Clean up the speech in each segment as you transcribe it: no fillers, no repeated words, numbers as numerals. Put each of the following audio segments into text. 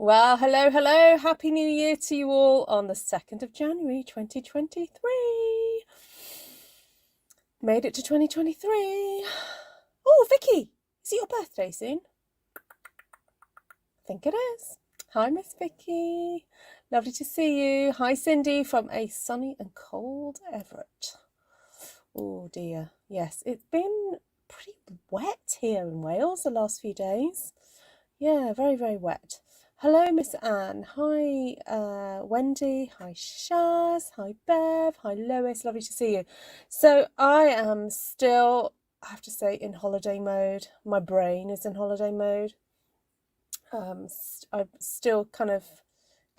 Well, hello, hello. Happy New Year to you all on the 2nd of January 2023. Made it to 2023. Oh, Vicky, is it your birthday soon? I think it is. Hi, Miss Vicky. Lovely to see you. Hi, Cindy from a sunny and cold Everett. Oh, dear. Yes, it's been pretty wet here in Wales the last few days. Yeah, very, very wet. Hello, Miss Anne. Hi, Wendy. Hi, Shaz. Hi, Bev. Hi, Lois. Lovely to see you. So I am still, I have to say, in holiday mode. My brain is in holiday mode. I'm still kind of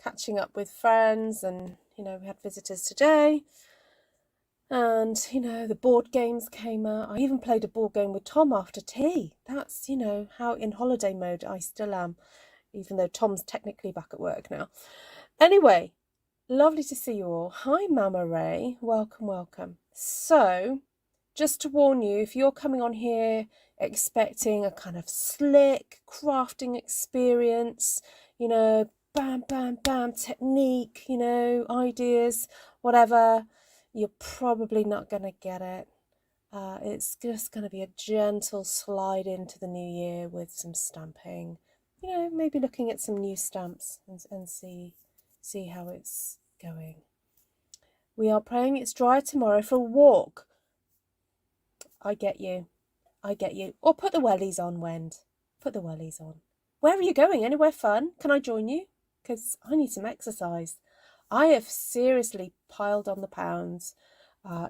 catching up with friends, and we had visitors today. And, the board games came out. I even played a board game with Tom after tea. That's, how in holiday mode I still am, even though Tom's technically back at work now. Anyway, lovely to see you all. Hi, Mama Ray. Welcome, welcome. So, just to warn you, if you're coming on here expecting a kind of slick crafting experience, bam, bam, bam, technique, ideas, whatever, you're probably not going to get it. It's just going to be a gentle slide into the new year with some stamping. Maybe looking at some new stamps and see how it's going. We are praying it's dry tomorrow for a walk. I get you. Or put the wellies on, Wend. Put the wellies on. Where are you going? Anywhere fun? Can I join you? Because I need some exercise. I have seriously piled on the pounds,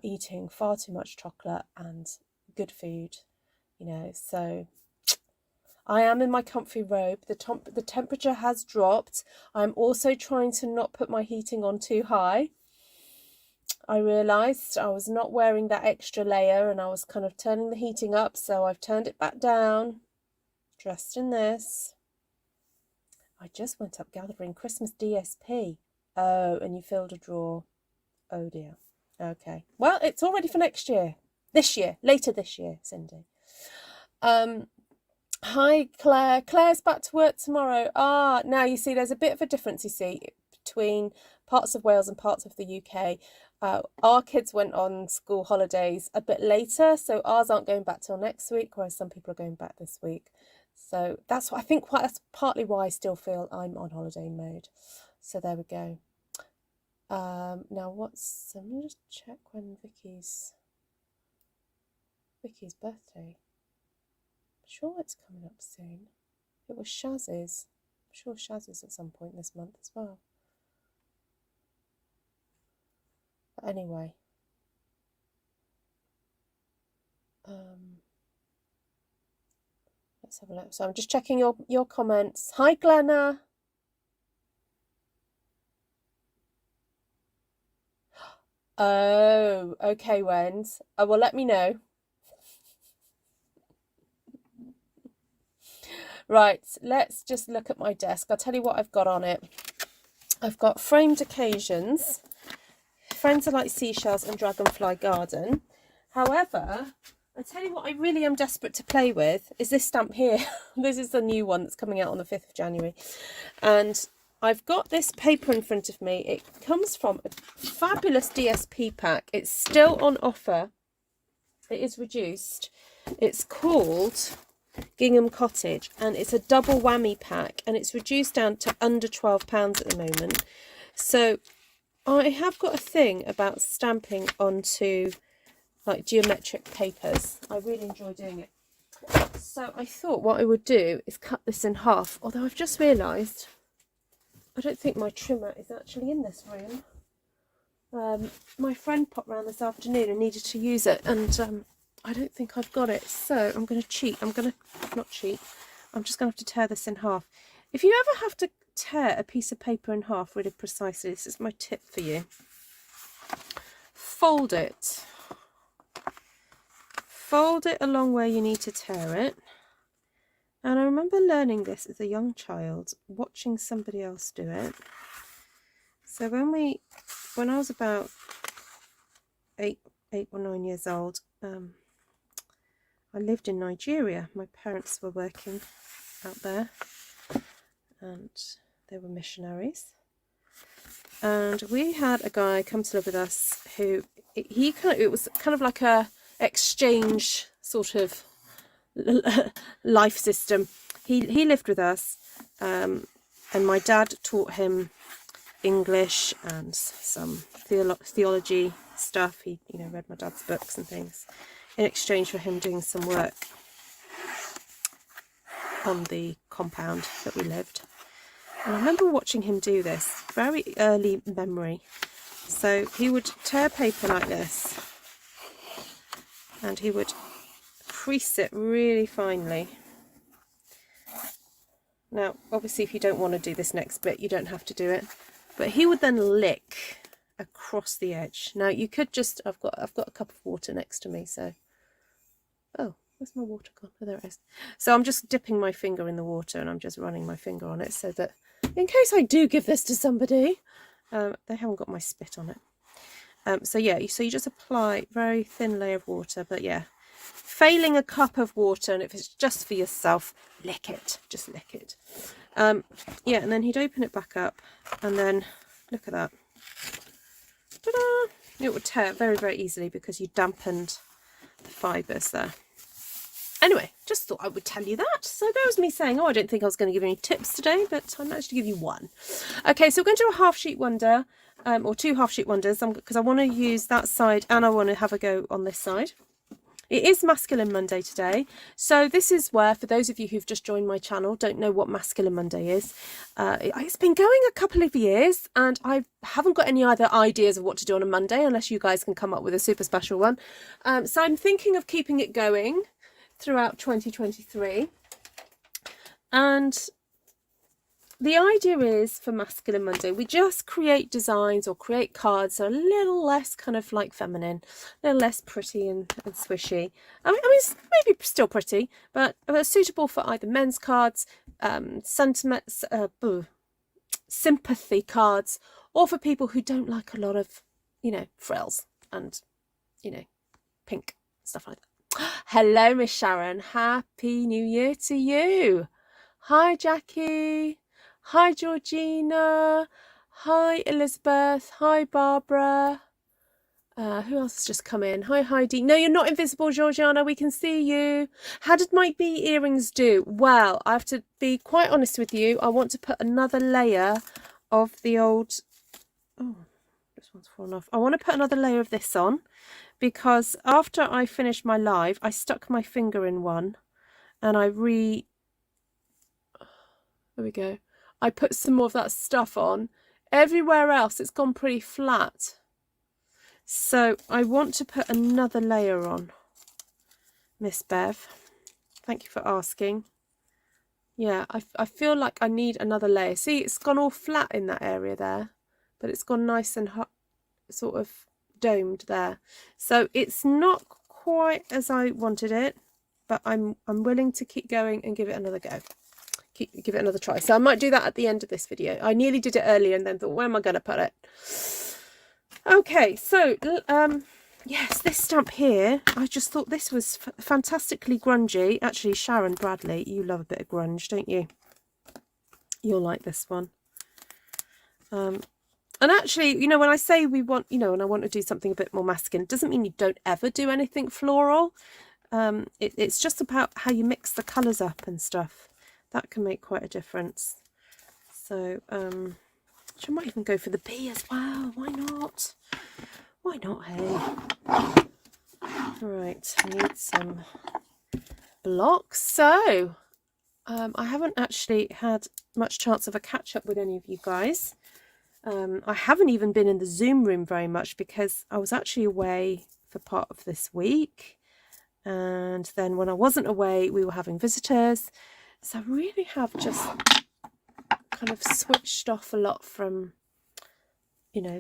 eating far too much chocolate and good food, so I am in my comfy robe. The temperature has dropped. I'm also trying to not put my heating on too high. I realised I was not wearing that extra layer and I was kind of turning the heating up, so I've turned it back down, dressed in this. I just went up gathering Christmas DSP. Oh, and you filled a drawer. Oh dear. Okay. Well, it's all ready for next year. Later this year, Cindy. Hi, Claire. Claire's back to work tomorrow. Now you see there's a bit of a difference, you see, between parts of Wales and parts of the UK. Our kids went on school holidays a bit later, so ours aren't going back till next week, whereas some people are going back this week. So that's that's partly why I still feel I'm on holiday mode. So there we go. Now let me just check when Vicky's birthday. I'm sure it's coming up soon. It was Shaz's. I'm sure Shaz's at some point this month as well. But anyway. Let's have a look. So I'm just checking your comments. Hi, Glenna. Oh, okay, Wens. Well, let me know. Right, let's just look at my desk. I'll tell you what I've got on it. I've got Framed Occasions. Friends are like Seashells and Dragonfly Garden. However, I tell you what I really am desperate to play with is this stamp here. This is the new one that's coming out on the 5th of January. And I've got this paper in front of me. It comes from a fabulous DSP pack. It's still on offer. It is reduced. It's called Gingham Cottage, and it's a double whammy pack, and it's reduced down to under £12 at the moment. So I have got a thing about stamping onto like geometric papers. I really enjoy doing it. So I thought what I would do is cut this in half, although I've just realised I don't think my trimmer is actually in this room. My friend popped round this afternoon and needed to use it, and I don't think I've got it, so I'm going to cheat. I'm just going to have to tear this in half. If you ever have to tear a piece of paper in half really precisely, this is my tip for you. Fold it. Fold it along where you need to tear it. And I remember learning this as a young child, watching somebody else do it. So when I was about 8 or 9 years old, I lived in Nigeria. My parents were working out there, and They were missionaries. And we had a guy come to live with us who, it was kind of like a exchange sort of life system. He lived with us, and my dad taught him English and some theology stuff. He, read my dad's books and things in exchange for him doing some work on the compound that we lived. And I remember watching him do this, very early memory. So he would tear paper like this, and he would crease it really finely. Now, obviously, if you don't want to do this next bit, you don't have to do it. But he would then lick across the edge. Now, you could just, I've got a cup of water next to me, so... Oh, where's my water gone? Oh, there it is. So I'm just dipping my finger in the water, and I'm just running my finger on it so that, in case I do give this to somebody, they haven't got my spit on it. So yeah, so you just apply very thin layer of water, but yeah, failing a cup of water, and if it's just for yourself, lick it, just lick it. Yeah, and then he'd open it back up, and then look at that. Ta-da! It would tear very, very easily because you dampened the fibres there. Anyway, just thought I would tell you that. So that was me saying, oh, I didn't think I was going to give you any tips today, but I managed to give you one. Okay, so we're going to do a half sheet wonder, or 2 half sheet wonders, because I want to use that side and I want to have a go on this side. It is Masculine Monday today, so this is where, for those of you who've just joined my channel, don't know what Masculine Monday is, it's been going a couple of years, and I haven't got any other ideas of what to do on a Monday, unless you guys can come up with a super special one. So I'm thinking of keeping it going throughout 2023, and the idea is for Masculine Monday, we just create designs or create cards that are a little less kind of like feminine, a little less pretty and swishy. I mean, it's maybe still pretty, but suitable for either men's cards, sentiments, sympathy cards, or for people who don't like a lot of, frills and, pink, stuff like that. Hello, Miss Sharon. Happy New Year to you. Hi, Jackie. Hi, Georgina. Hi, Elizabeth. Hi, Barbara. Who else has just come in? Hi, Heidi. No, you're not invisible, Georgiana. We can see you. How did my bee earrings do? Well, I have to be quite honest with you. I want to put another layer of the old... Oh, this one's fallen off. I want to put another layer of this on, because after I finished my live, I stuck my finger in one and there we go. I put some more of that stuff on. Everywhere else, it's gone pretty flat. So I want to put another layer on, Miss Bev. Thank you for asking. Yeah, I feel like I need another layer. See, it's gone all flat in that area there, but it's gone nice and hot, sort of domed there. So it's not quite as I wanted it, but I'm willing to keep going and give it another go. Give it another try. So I might do that at the end of this video. I nearly did it earlier and then thought, where am I going to put it? Okay, so yes, this stamp here, I just thought this was fantastically grungy. Actually, Sharon Bradley, you love a bit of grunge, don't you? You'll like this one. And actually, when I say we want, and I want to do something a bit more masculine, doesn't mean you don't ever do anything floral. It's just about how you mix the colours up and stuff. That can make quite a difference. So, I might even go for the bee as well. Why not? Why not, hey? Right, I need some blocks. So, I haven't actually had much chance of a catch-up with any of you guys. I haven't even been in the Zoom room very much because I was actually away for part of this week. And then when I wasn't away, we were having visitors. So I really have just kind of switched off a lot from,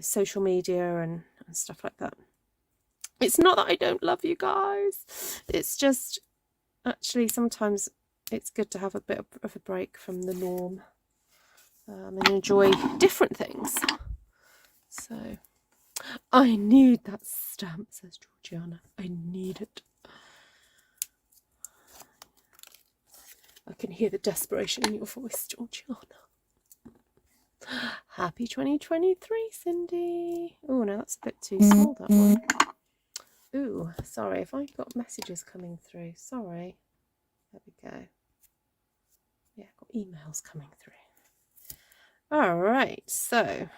social media and stuff like that. It's not that I don't love you guys. It's just, actually, sometimes it's good to have a bit of a break from the norm and enjoy different things. So, I need that stamp, says Georgiana. I need it. I can hear the desperation in your voice, Georgiana. Happy 2023, Cindy. Oh, no, that's a bit too small, that one. Ooh, sorry, if I've got messages coming through. Sorry. There we go. Yeah, I've got emails coming through. All right, so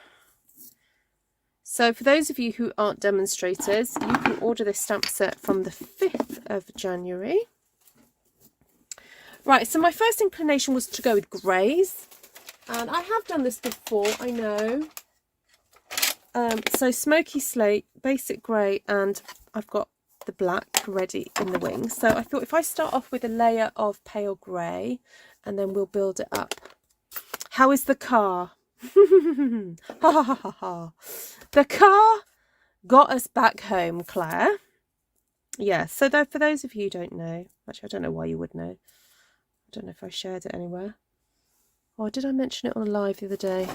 for those of you who aren't demonstrators, you can order this stamp set from the 5th of January. Right, so my first inclination was to go with greys. And I have done this before, I know. So Smoky Slate, basic grey, and I've got the black ready in the wings. So I thought if I start off with a layer of pale grey, and then we'll build it up. How is the car? Ha ha ha ha ha. The car got us back home, Claire. Yeah, so for those of you who don't know, actually I don't know why you would know. I don't know if I shared it anywhere. Or did I mention it on a live the other day?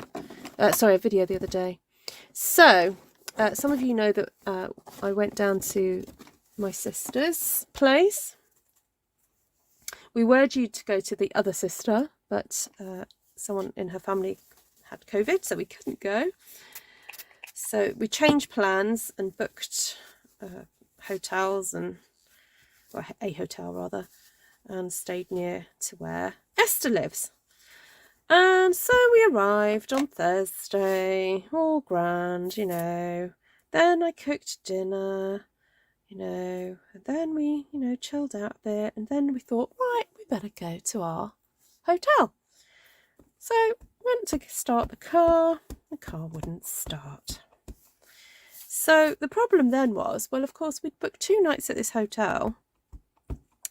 Sorry, a video the other day. So, some of you know that I went down to my sister's place. We were due to go to the other sister, but someone in her family had COVID, so we couldn't go. So we changed plans and booked hotels, or a hotel rather, and stayed near to where Esther lives. And so we arrived on Thursday, all grand, you know. Then I cooked dinner, you know, and then we, you know, chilled out a bit. And then we thought, right, we better go to our hotel. So went to start the car wouldn't start. So the problem then was, well, of course, we'd booked 2 nights at this hotel.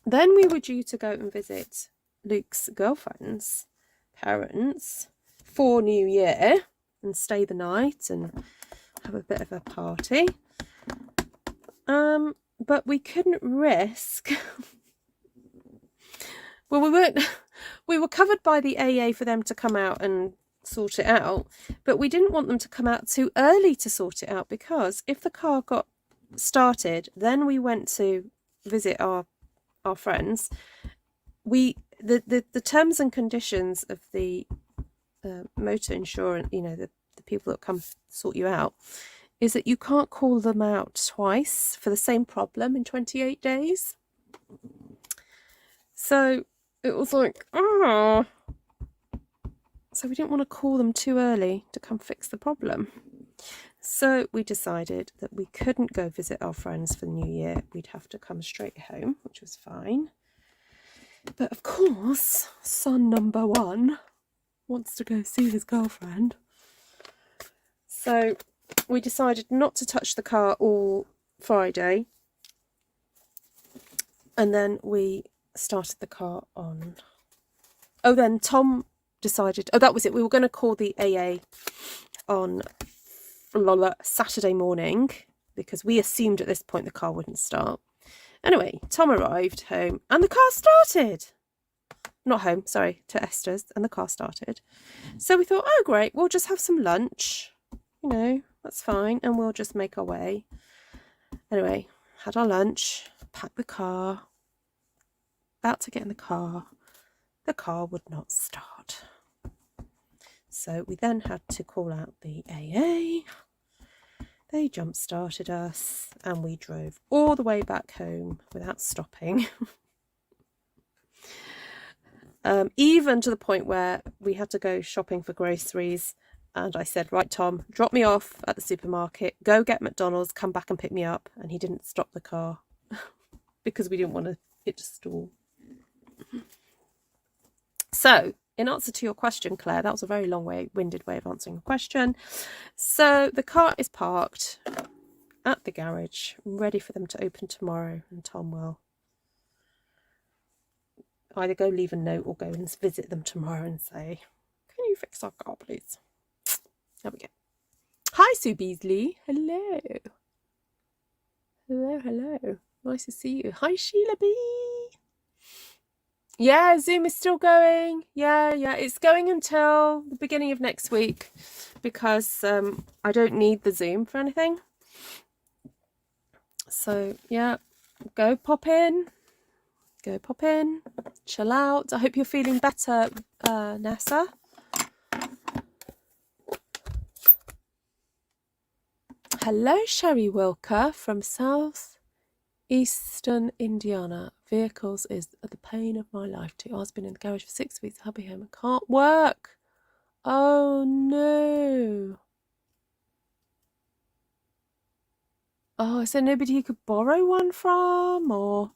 Then we were due to go and visit Luke's girlfriend's parents for New Year and stay the night and have a bit of a party. But we couldn't risk. Well, we were covered by the AA for them to come out and sort it out, but we didn't want them to come out too early to sort it out, because if the car got started, then we went to visit our friends. The terms and conditions of the motor insurance, you know, the people that come sort you out, is that you can't call them out twice for the same problem in 28 days. So it was like, oh. So we didn't want to call them too early to come fix the problem. So we decided that we couldn't go visit our friends for the New Year. We'd have to come straight home, which was fine. But of course, son number 1 wants to go see his girlfriend. So we decided not to touch the car all Friday. And then we started the car on... Oh, then Tom decided... Oh, that was it. We were going to call the AA on Saturday morning, because we assumed at this point the car wouldn't start. Anyway, Tom arrived home and the car started. Not home, sorry, to Esther's, and the car started. So we thought, oh great, we'll just have some lunch. You know, that's fine, and we'll just make our way. Anyway, had our lunch, packed the car, about to get in the car would not start. So we then had to call out the AA. They jump-started us, and we drove all the way back home without stopping. Even to the point where we had to go shopping for groceries. And I said, right, Tom, drop me off at the supermarket, go get McDonald's, come back and pick me up. And he didn't stop the car because we didn't want it to stall. So, in answer to your question, Claire, that was a very long-winded way of answering a question. So the car is parked at the garage, ready for them to open tomorrow, and Tom will either go leave a note or go and visit them tomorrow and say, can you fix our car, please? There we go. Hi, Sue Beasley. Hello. Hello, hello. Nice to see you. Hi, Sheila B. Yeah, Zoom is still going. Yeah, it's going until the beginning of next week, because I don't need the Zoom for anything. So, yeah, go pop in, chill out. I hope you're feeling better, Nessa. Hello, Sherry Wilker from Southeastern Indiana. Vehicles is the pain of my life too. I've been in the garage for 6 weeks. I'll be home and can't work. Oh no. Oh, is there nobody you could borrow one from, or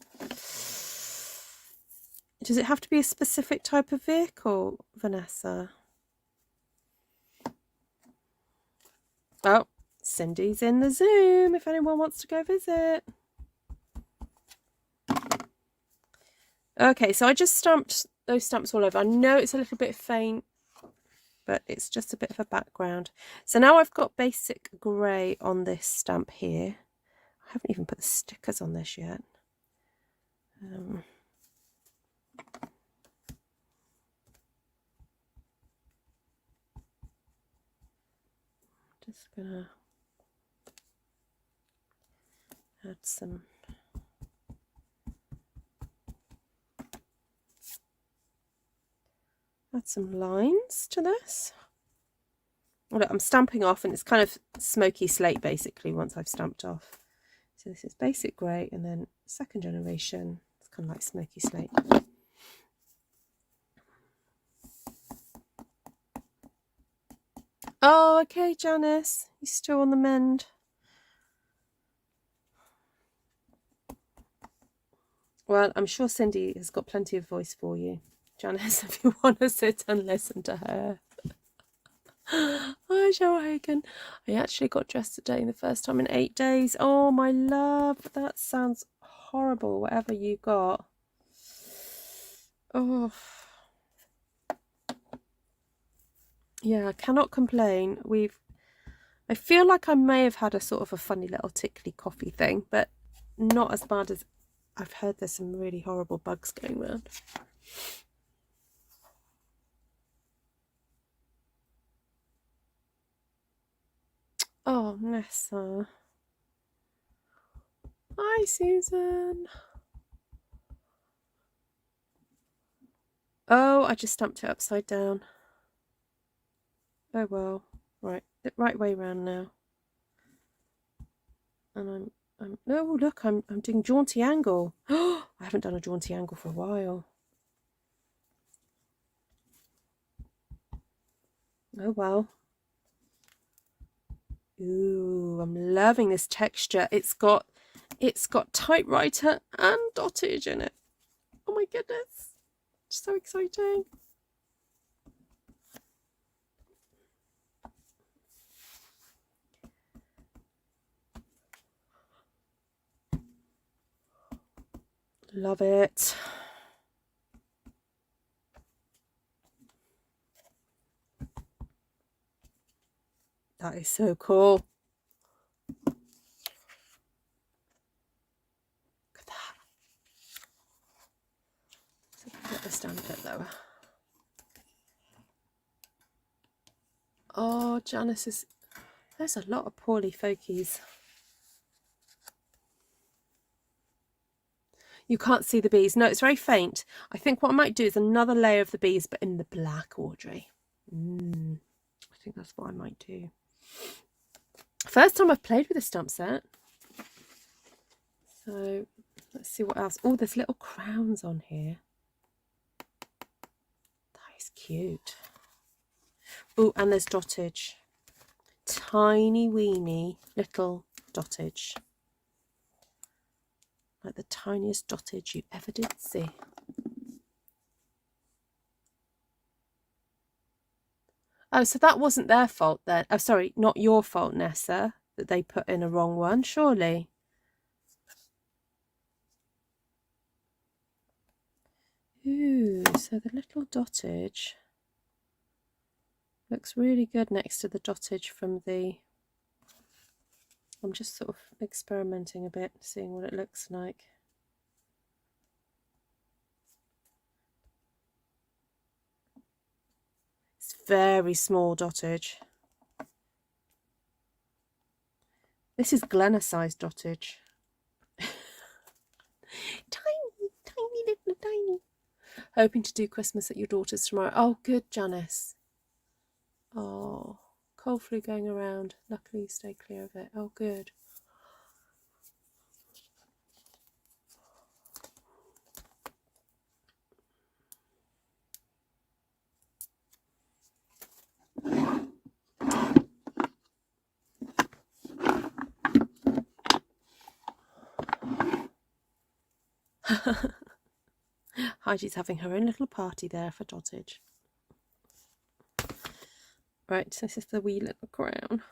does it have to be a specific type of vehicle, Vanessa? Oh, Cindy's in the Zoom if anyone wants to go visit. Okay, so I just stamped those stamps all over. I know it's a little bit faint, but it's just a bit of a background. So now I've got basic grey on this stamp here. I haven't even put the stickers on this yet. Just gonna add some lines to this. Oh, look, I'm stamping off, and it's kind of smoky slate basically once I've stamped off. So this is basic grey, and then second generation, it's kind of like smoky slate. Oh, okay, Janice, you're still on the mend. Well, I'm sure Cindy has got plenty of voice for you, Janice, if you want to sit and listen to her. Hi, Cheryl Hagen. I actually got dressed today, the first time in 8 days. Oh, my love, that sounds horrible, whatever you got. Oh, yeah, I cannot complain. I feel like I may have had a sort of a funny little tickly coffee thing, but not as bad as I've heard. There's some really horrible bugs going around. Oh, Nessa. Hi, Susan. Oh, I just stamped it upside down. Oh well. Right, the right way round now. And I'm oh look, I'm doing jaunty angle. I haven't done a jaunty angle for a while. Oh well. Ooh, I'm loving this texture. It's got typewriter and dottage in it. Oh my goodness. So exciting. Love it. That is so cool. Look at that. So get this down a bit lower. Oh, Janice is... There's a lot of poorly fokies. You can't see the bees. No, it's very faint. I think what I might do is another layer of the bees, but in the black, Audrey. I think that's what I might do. First time I've played with a stamp set. So let's see what else. Oh, there's little crowns on here. That is cute. Oh, and there's dottage. Tiny weeny little dottage. Like the tiniest dottage you ever did see. Oh, so that wasn't their fault then. Oh, sorry, not your fault, Nessa, that they put in a wrong one, surely. Ooh, so the little dottage looks really good next to the dottage from the... I'm just sort of experimenting a bit, seeing what it looks like. It's very small dottage. This is Glenna-sized dottage. Tiny, little tiny. Hoping to do Christmas at your daughter's tomorrow. Oh, good, Janice. Oh, cold flu going around. Luckily you stay clear of it. Oh, good. Heidi's having her own little party there for Dottage. Right, this is the wee little crown.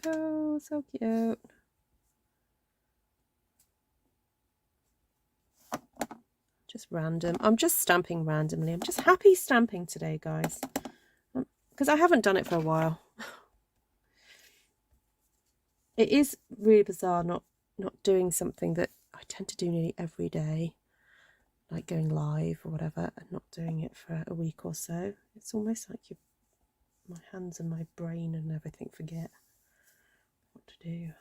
Oh, so cute. Just random. I'm just stamping randomly. I'm just happy stamping today, guys. Because I haven't done it for a while. It is really bizarre not doing something that I tend to do nearly every day, like going live or whatever, and not doing it for a week or so. It's almost like my hands and my brain and everything forget what to do.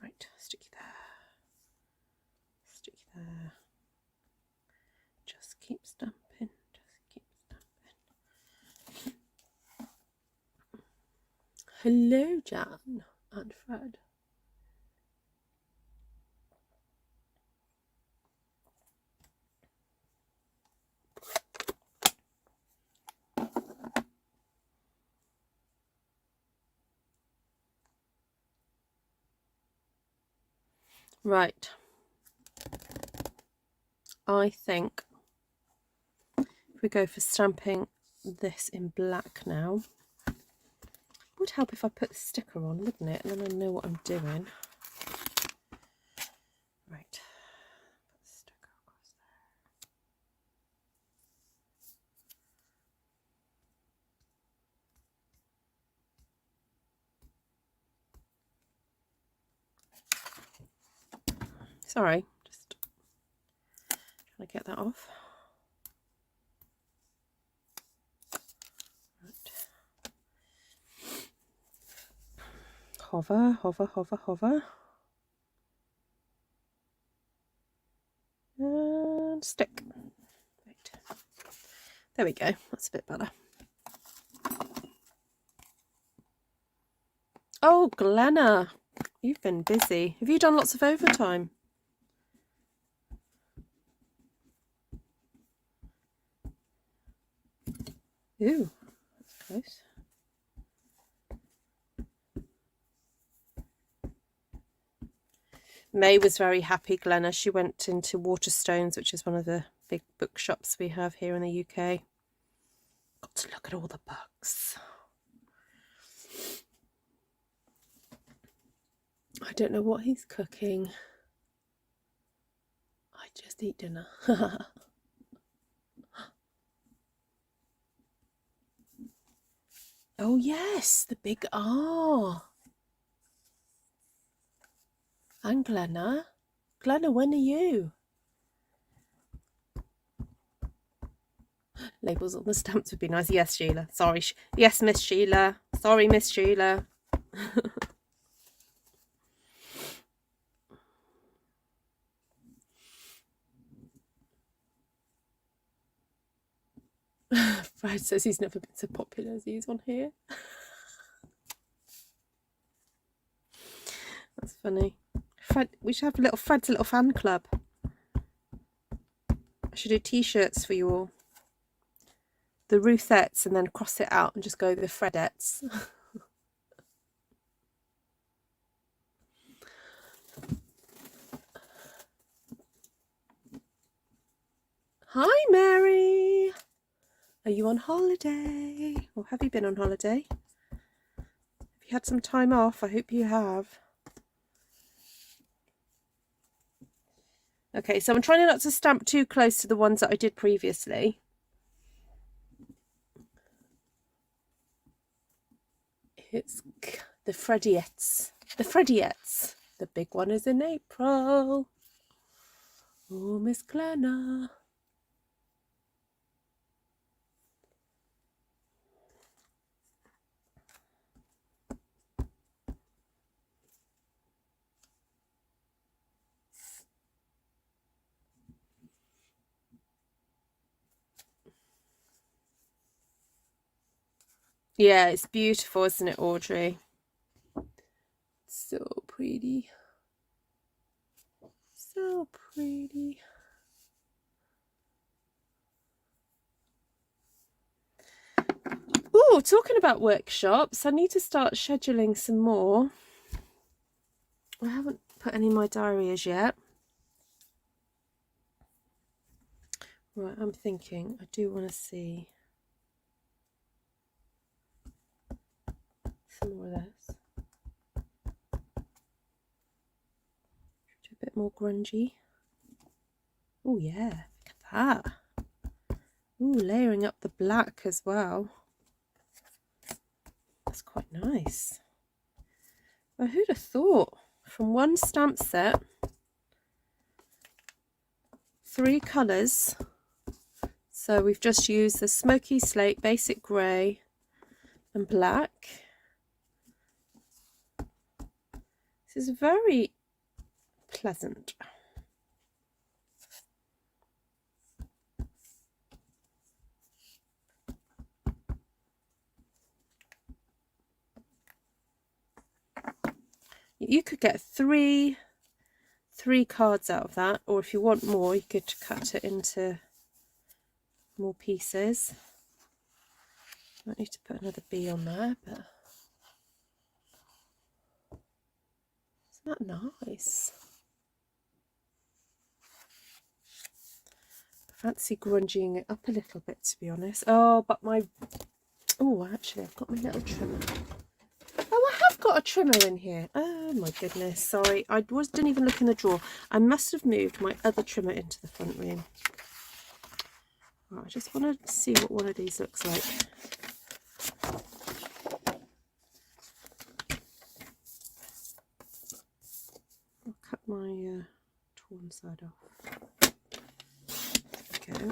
Right, sticky there. Sticky there. Just keep stamping. Just keep stamping. Hello, Jan and Fred. Right. I think if we go for stamping this in black now, it would help if I put the sticker on, wouldn't it? And then I know what I'm doing. Right. Put the sticker across there. Sorry, just trying to get that off. Right. Hover, hover, hover, hover. And stick. Right. There we go. That's a bit better. Oh, Glenna, you've been busy. Have you done lots of overtime? Ooh, that's close. May was very happy, Glenna. She went into Waterstones, which is one of the big bookshops we have here in the UK. Got to look at all the books. I don't know what he's cooking. I just eat dinner. Oh yes, the big R. And Glenna. Glenna, when are you? Labels on the stamps would be nice. Yes, Sheila. Sorry. Yes, Miss Sheila. Sorry, Miss Sheila. Fred says he's never been so popular as he is on here. That's funny. Fred, we should have Fred's little fan club. I should do t-shirts for you all. The Ruthettes, and then cross it out and just go the Fredettes. Hi, Mary. Are you on holiday? Or have you been on holiday? Have you had some time off? I hope you have. Okay, so I'm trying not to stamp too close to the ones that I did previously. It's the Freddiettes. The Freddiettes. The big one is in April. Oh, Miss Glenna. Yeah, it's beautiful, isn't it, Audrey? So pretty. So pretty. Oh, talking about workshops, I need to start scheduling some more. I haven't put any in my diary as yet. Right, I'm thinking I do want to see some more of this. Do a bit more grungy. Oh yeah, look at that. Ooh, layering up the black as well. That's quite nice. Well, who'd have thought? From one stamp set, 3 colours. So we've just used the Smoky, Slate, Basic Grey and Black. This is very pleasant. You could get three cards out of that, or if you want more, you could cut it into more pieces. Might need to put another B on there, but isn't that nice? I fancy grungying it up a little bit, to be honest. Oh, but oh, actually, I've got my little trimmer. Oh, I have got a trimmer in here. Oh my goodness, sorry. Didn't even look in the drawer. I must have moved my other trimmer into the front room. Right, I just want to see what one of these looks like. I'll cut my torn side off. There we go.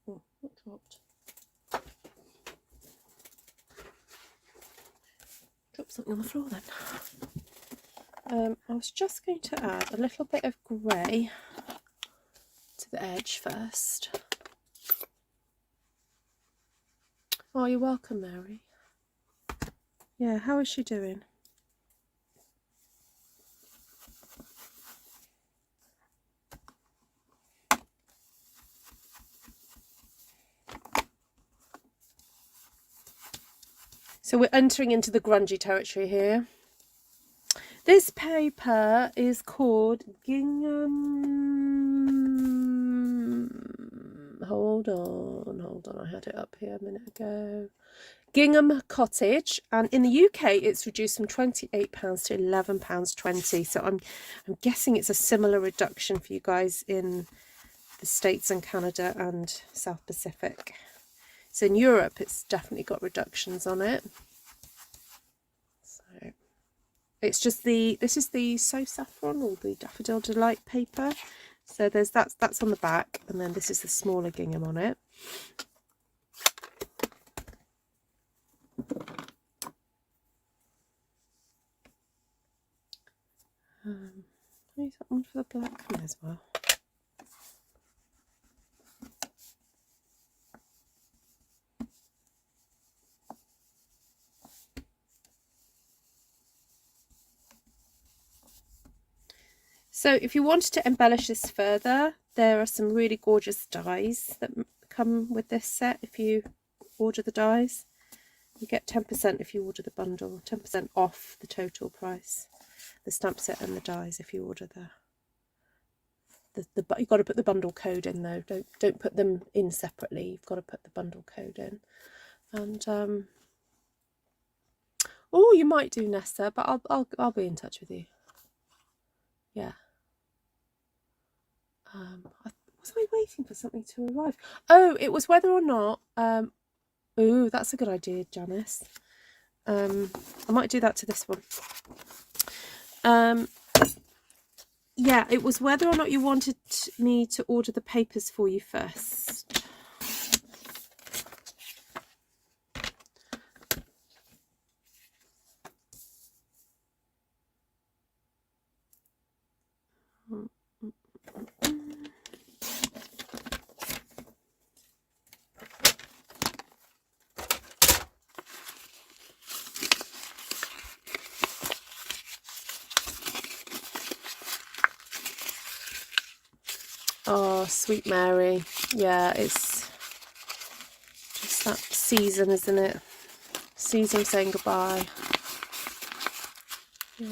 Oh, what dropped? Drop something on the floor then. I was just going to add a little bit of grey to the edge first. Oh, you're welcome, Mary. Yeah, how is she doing? So we're entering into the grungy territory here. This paper is called Gingham. Hold on. I had it up here a minute ago. Gingham Cottage, and in the UK it's reduced from £28 to £11.20. So I'm guessing it's a similar reduction for you guys in the States and Canada and South Pacific. So in Europe it's definitely got reductions on it. So it's just this is the So Saffron or the Daffodil Delight paper. So that's on the back, and then this is the smaller gingham on it. I'll use that one for the black one as well. So if you wanted to embellish this further, there are some really gorgeous dies that come with this set. If you order the dies, you get 10% if you order the bundle, 10% off the total price, the stamp set and the dies if you order you've got to put the bundle code in though. Don't put them in separately. You've got to put the bundle code in. And oh, you might do, Nessa, but I'll be in touch with you. Yeah. Was I waiting for something to arrive? Oh, it was whether or not. Oh, that's a good idea, Janice. I might do that to this one. Yeah, it was whether or not you wanted me to order the papers for you first. Oh, Sweet Mary. Yeah, it's just that season, isn't it? Season saying goodbye. Yeah.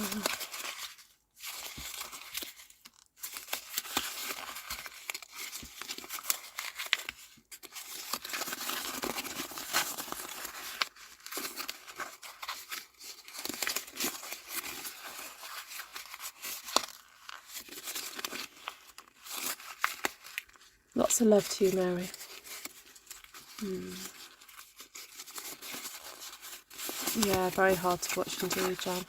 Lots of love to you, Mary. Yeah, very hard to watch indeed, Jan.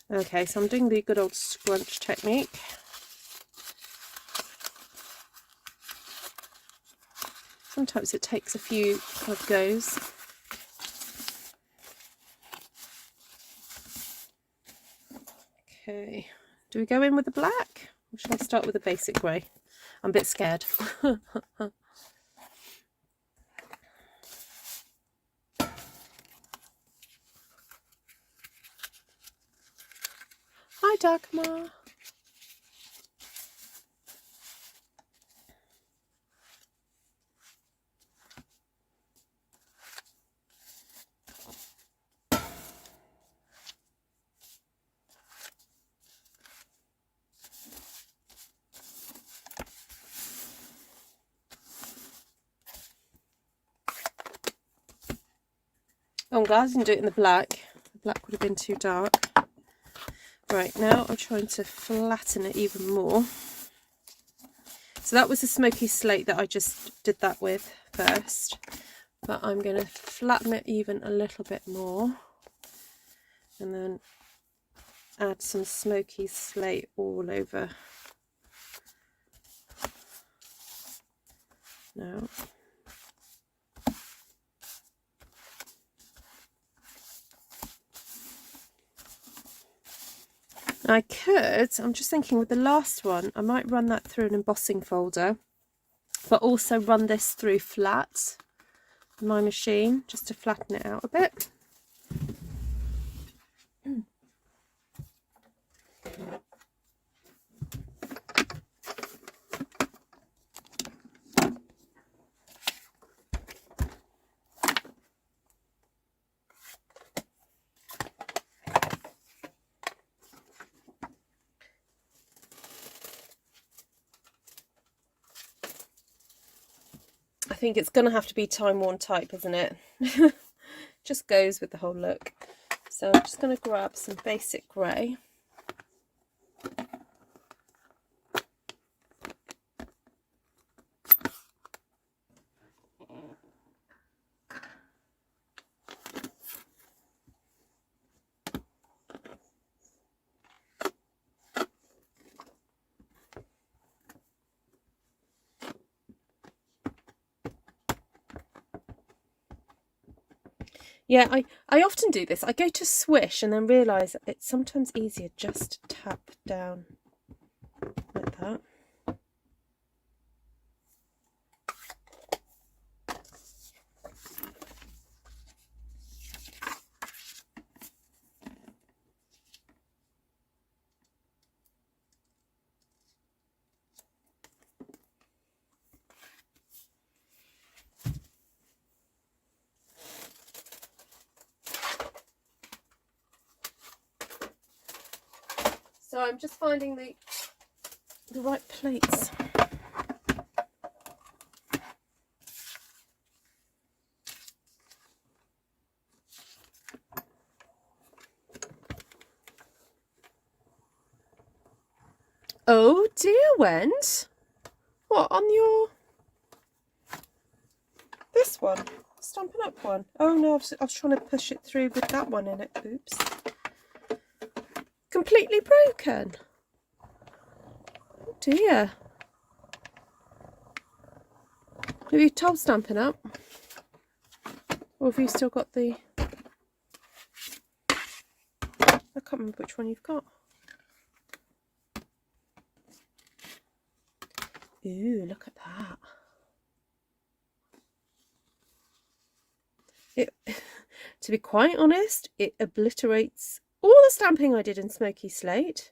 Okay, so I'm doing the good old scrunch technique. Sometimes it takes a few kind of goes. Okay, do we go in with the black? Or should I start with the basic grey? I'm a bit scared. Hi, Dagmar. Oh, I'm glad I didn't do it in the black. The black would have been too dark. Right, now I'm trying to flatten it even more. So that was the Smoky Slate that I just did that with first. But I'm going to flatten it even a little bit more. And then add some Smoky Slate all over. Now. I could, I'm just thinking with the last one, I might run that through an embossing folder, but also run this through flat on my machine just to flatten it out a bit. I think it's going to have to be time-worn type, isn't it? Just goes with the whole look. So I'm just going to grab some basic grey. Yeah, I often do this. I go to swish and then realise it's sometimes easier just to tap down like that. So I'm just finding the right plates. Oh dear, Wendt. What, on your... this one? Stampin' Up one? Oh no, I was trying to push it through with that one in it. Oops. Completely broken. Oh dear. Have you told Stampin' Up? Or have you still got the... I can't remember which one you've got. Ooh, look at that. It, to be quite honest, it obliterates all the stamping I did in Smoky Slate.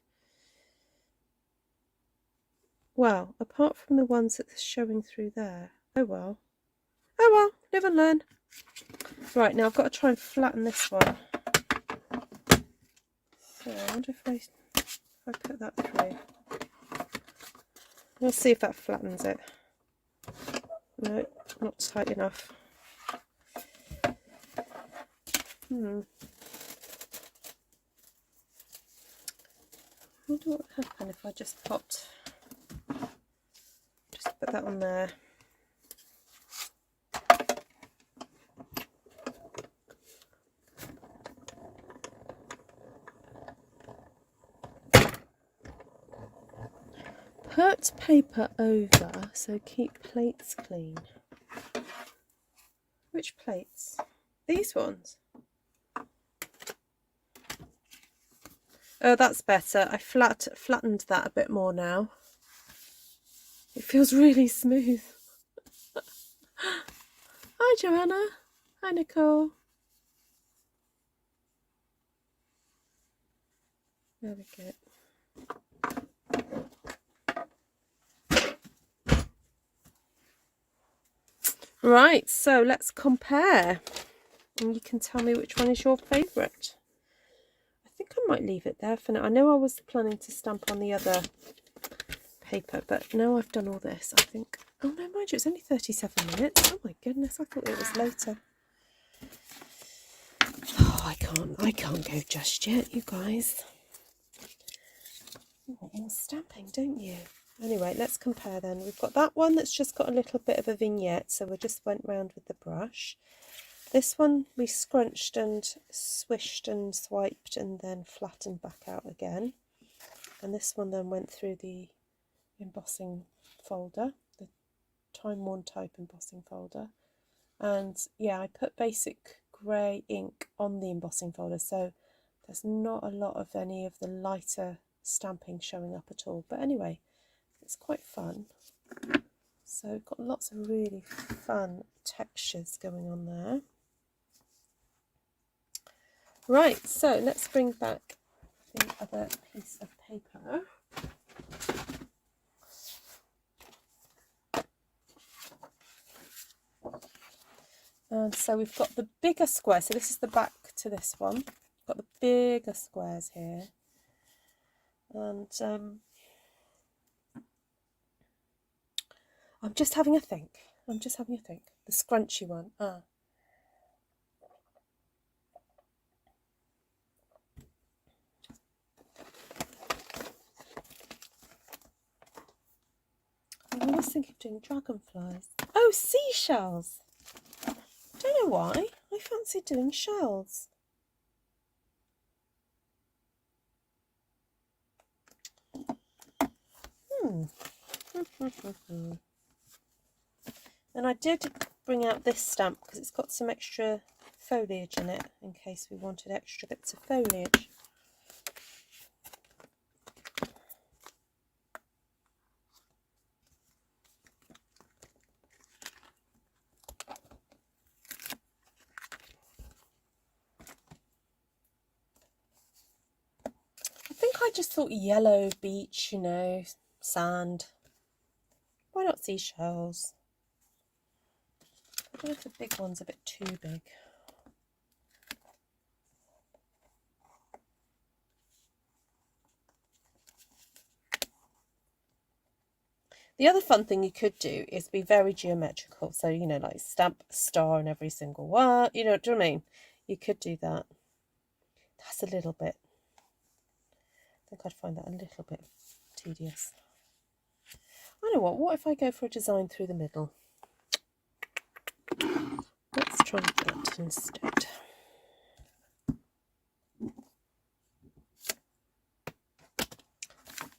Well, apart from the ones that's showing through there. Oh well. Oh well, live and learn. Right, now I've got to try and flatten this one. So I wonder if I put that through. We'll see if that flattens it. No, not tight enough. I wonder what would happen if I just put that on there. Put paper over, so keep plates clean. Which plates? These ones? Oh, that's better. I flattened that a bit more now. It feels really smooth. Hi, Joanna. Hi, Nicole. There we go. Right, so let's compare. And you can tell me which one is your favourite. I think I might leave it there for now. I know I was planning to stamp on the other paper, but now I've done all this, I think... Oh no, mind you, it's only 37 minutes. Oh my goodness, I thought it was later. Oh, I can't go just yet, you guys. You want more stamping, don't you? Anyway, let's compare then. We've got that one that's just got a little bit of a vignette, so we just went round with the brush. This one we scrunched and swished and swiped and then flattened back out again. And this one then went through the embossing folder, the Timeworn type embossing folder. And yeah, I put basic grey ink on the embossing folder, so there's not a lot of any of the lighter stamping showing up at all. But anyway, it's quite fun. So we've got lots of really fun textures going on there. Right, so let's bring back the other piece of paper. And so we've got the bigger square. So this is the back to this one. We've got the bigger squares here. And I'm just having a think. The scrunchy one. I was thinking of doing dragonflies. Oh, seashells! Don't know why. I fancy doing shells. And I did bring out this stamp because it's got some extra foliage in it in case we wanted extra bits of foliage. I just thought yellow beach, you know, sand. Why not seashells? I don't know if the big one's a bit too big. The other fun thing you could do is be very geometrical. So, you know, like stamp a star in every single one. You know, do you know what I mean? You could do that. That's a little bit... I think I'd find that a little bit tedious. I know what if I go for a design through the middle? Let's try that instead.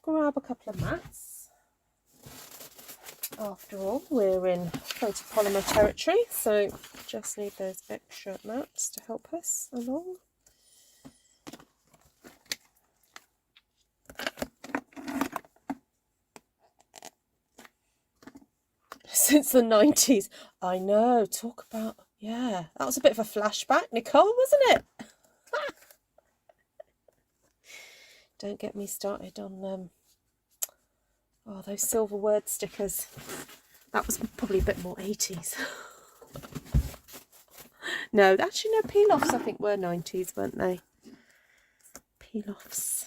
Grab a couple of mats. After all, we're in photopolymer territory, so just need those extra mats to help us along. since the 90s. I know, talk about, yeah, that was a bit of a flashback, Nicole, wasn't it? Don't get me started on oh, those silver word stickers. That was probably a bit more 80s. No, actually no, peel-offs I think were 90s, weren't they? Peel-offs.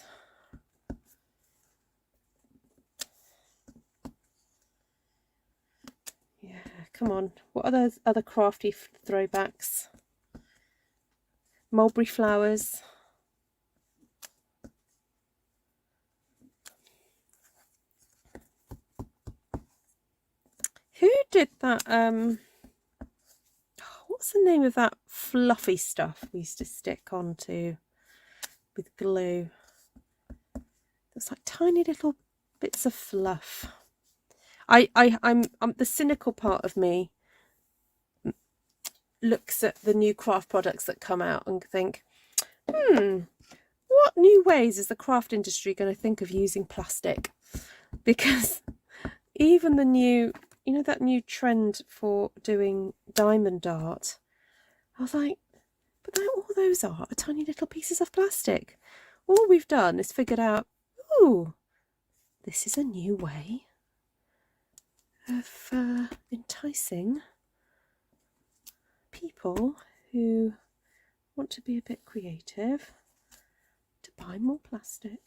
Yeah, come on. What are those other crafty throwbacks? Mulberry flowers. Who did that? What's the name of that fluffy stuff we used to stick onto with glue? It's like tiny little bits of fluff. I'm the cynical part of me looks at the new craft products that come out and think, what new ways is the craft industry going to think of using plastic? Because even the new, you know, that new trend for doing diamond art, I was like, but all those are tiny little pieces of plastic. All we've done is figured out, ooh, this is a new way of enticing people who want to be a bit creative to buy more plastic.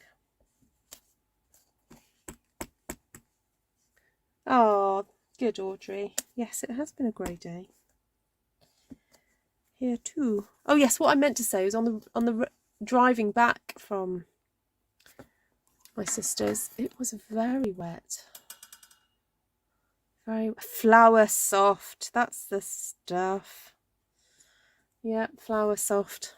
Oh, good, Audrey. Yes, it has been a grey day here too. Oh yes, what I meant to say was on the driving back from my sister's, it was very wet. Very flower soft. That's the stuff. Yeah, flower soft.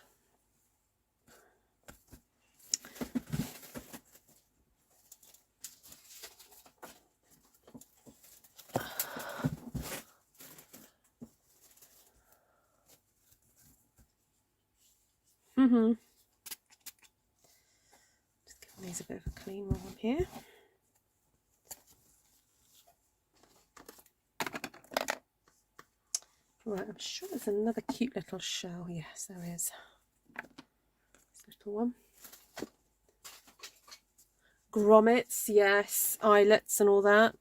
Just giving these a bit of a clean while I'm here. Right, I'm sure there's another cute little shell. Yes, there is. This little one. Grommets, yes, eyelets and all that.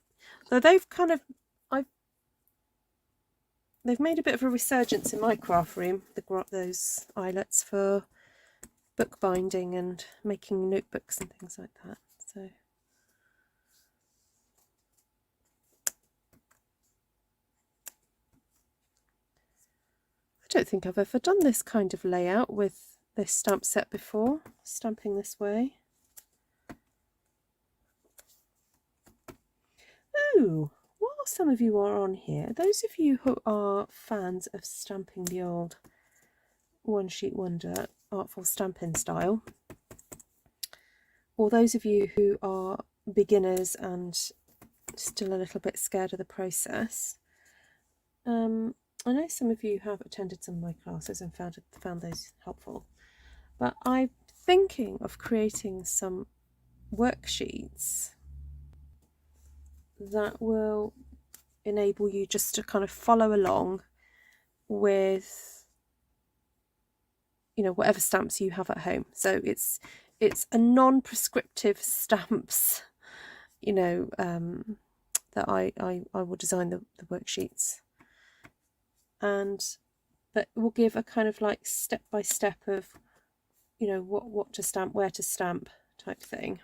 Though they've kind of, they've made a bit of a resurgence in my craft room. Those eyelets for bookbinding and making notebooks and things like that. So. I don't think I've ever done this kind of layout with this stamp set before, stamping this way. Ooh, while some of you are on here, those of you who are fans of stamping the old One Sheet Wonder Artful Stampin' style, or those of you who are beginners and still a little bit scared of the process, I know some of you have attended some of my classes and found those helpful, but I'm thinking of creating some worksheets that will enable you just to kind of follow along with, you know, whatever stamps you have at home. So it's a non-prescriptive stamps, you know, that I will design the worksheets. And that will give a kind of like step by step of, you know, what to stamp, where to stamp type thing.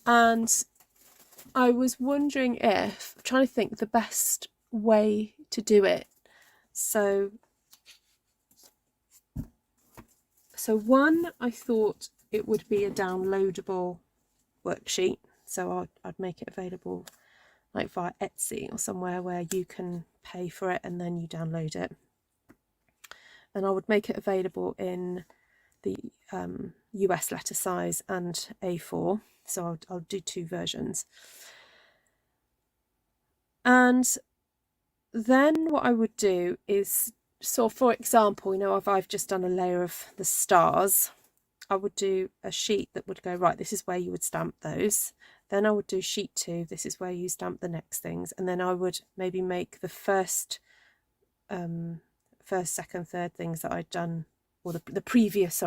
And I was wondering if, I'm trying to think the best way to do it. So one, I thought it would be a downloadable worksheet. So I'd make it available like via Etsy or somewhere where you can pay for it and then you download it. And I would make it available in the US letter size and A4. So I'll do two versions. And then what I would do is, so for example, you know, if I've just done a layer of the stars, I would do a sheet that would go, right, this is where you would stamp those. Then I would do sheet 2. This is where you stamp the next things, and then I would maybe make the first, second, third things that I'd done, or the previous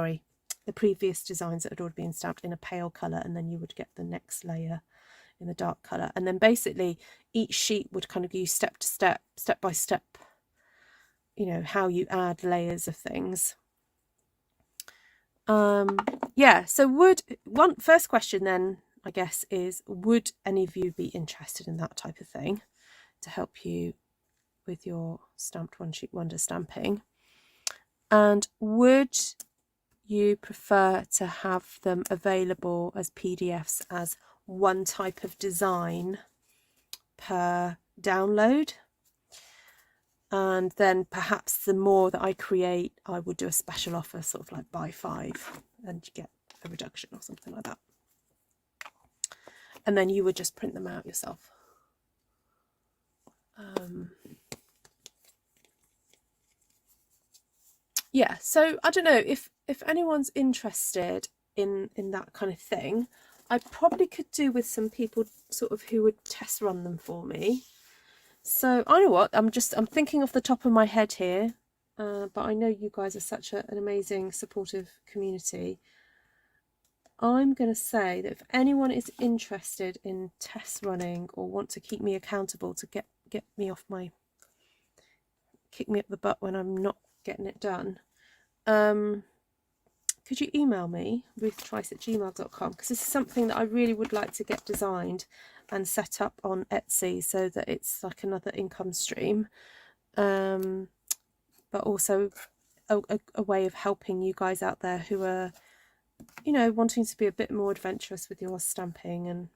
designs that had already been stamped in a pale colour, and then you would get the next layer in the dark colour. And then basically each sheet would kind of give you step by step, you know, how you add layers of things. Yeah, so first question then, I guess, is would any of you be interested in that type of thing to help you with your stamped one sheet wonder stamping? And would you prefer to have them available as PDFs as one type of design per download? And then perhaps the more that I create, I would do a special offer, sort of like buy 5 and you get a reduction or something like that. And then you would just print them out yourself. Yeah, so I don't know if anyone's interested in that kind of thing. I probably could do with some people sort of who would test run them for me. So I know what, I'm thinking off the top of my head here, but I know you guys are such an amazing supportive community. I'm going to say that if anyone is interested in test running or want to keep me accountable to get me off my, kick me up the butt when I'm not getting it done, could you email me, ruth@gmail.com, because this is something that I really would like to get designed and set up on Etsy so that it's like another income stream, but also a way of helping you guys out there who are, you know, wanting to be a bit more adventurous with your stamping and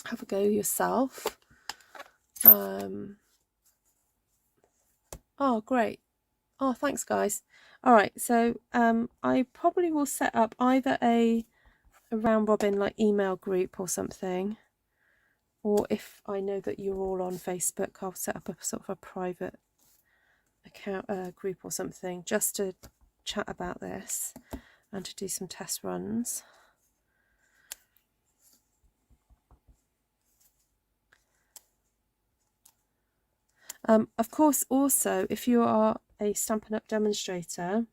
have a go yourself. Oh, great. Oh, thanks, guys. All right, so I probably will set up either a round robin like email group or something, or if I know that you're all on Facebook, I'll set up a sort of a private account group or something just to chat about this and to do some test runs. Of course, also, if you are a Stampin' Up! Demonstrator,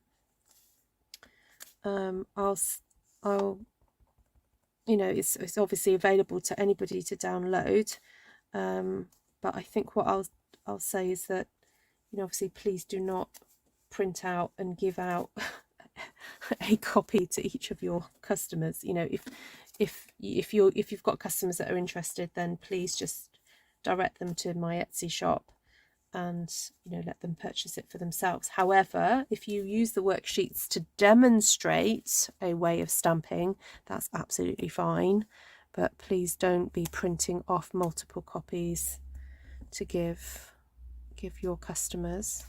I'll you know, it's obviously available to anybody to download, but I think what I'll say is that, you know, obviously please do not print out and give out a copy to each of your customers. You know, if you've got customers that are interested, then please just direct them to my Etsy shop and, you know, let them purchase it for themselves. However, if you use the worksheets to demonstrate a way of stamping, that's absolutely fine, but please don't be printing off multiple copies to give your customers.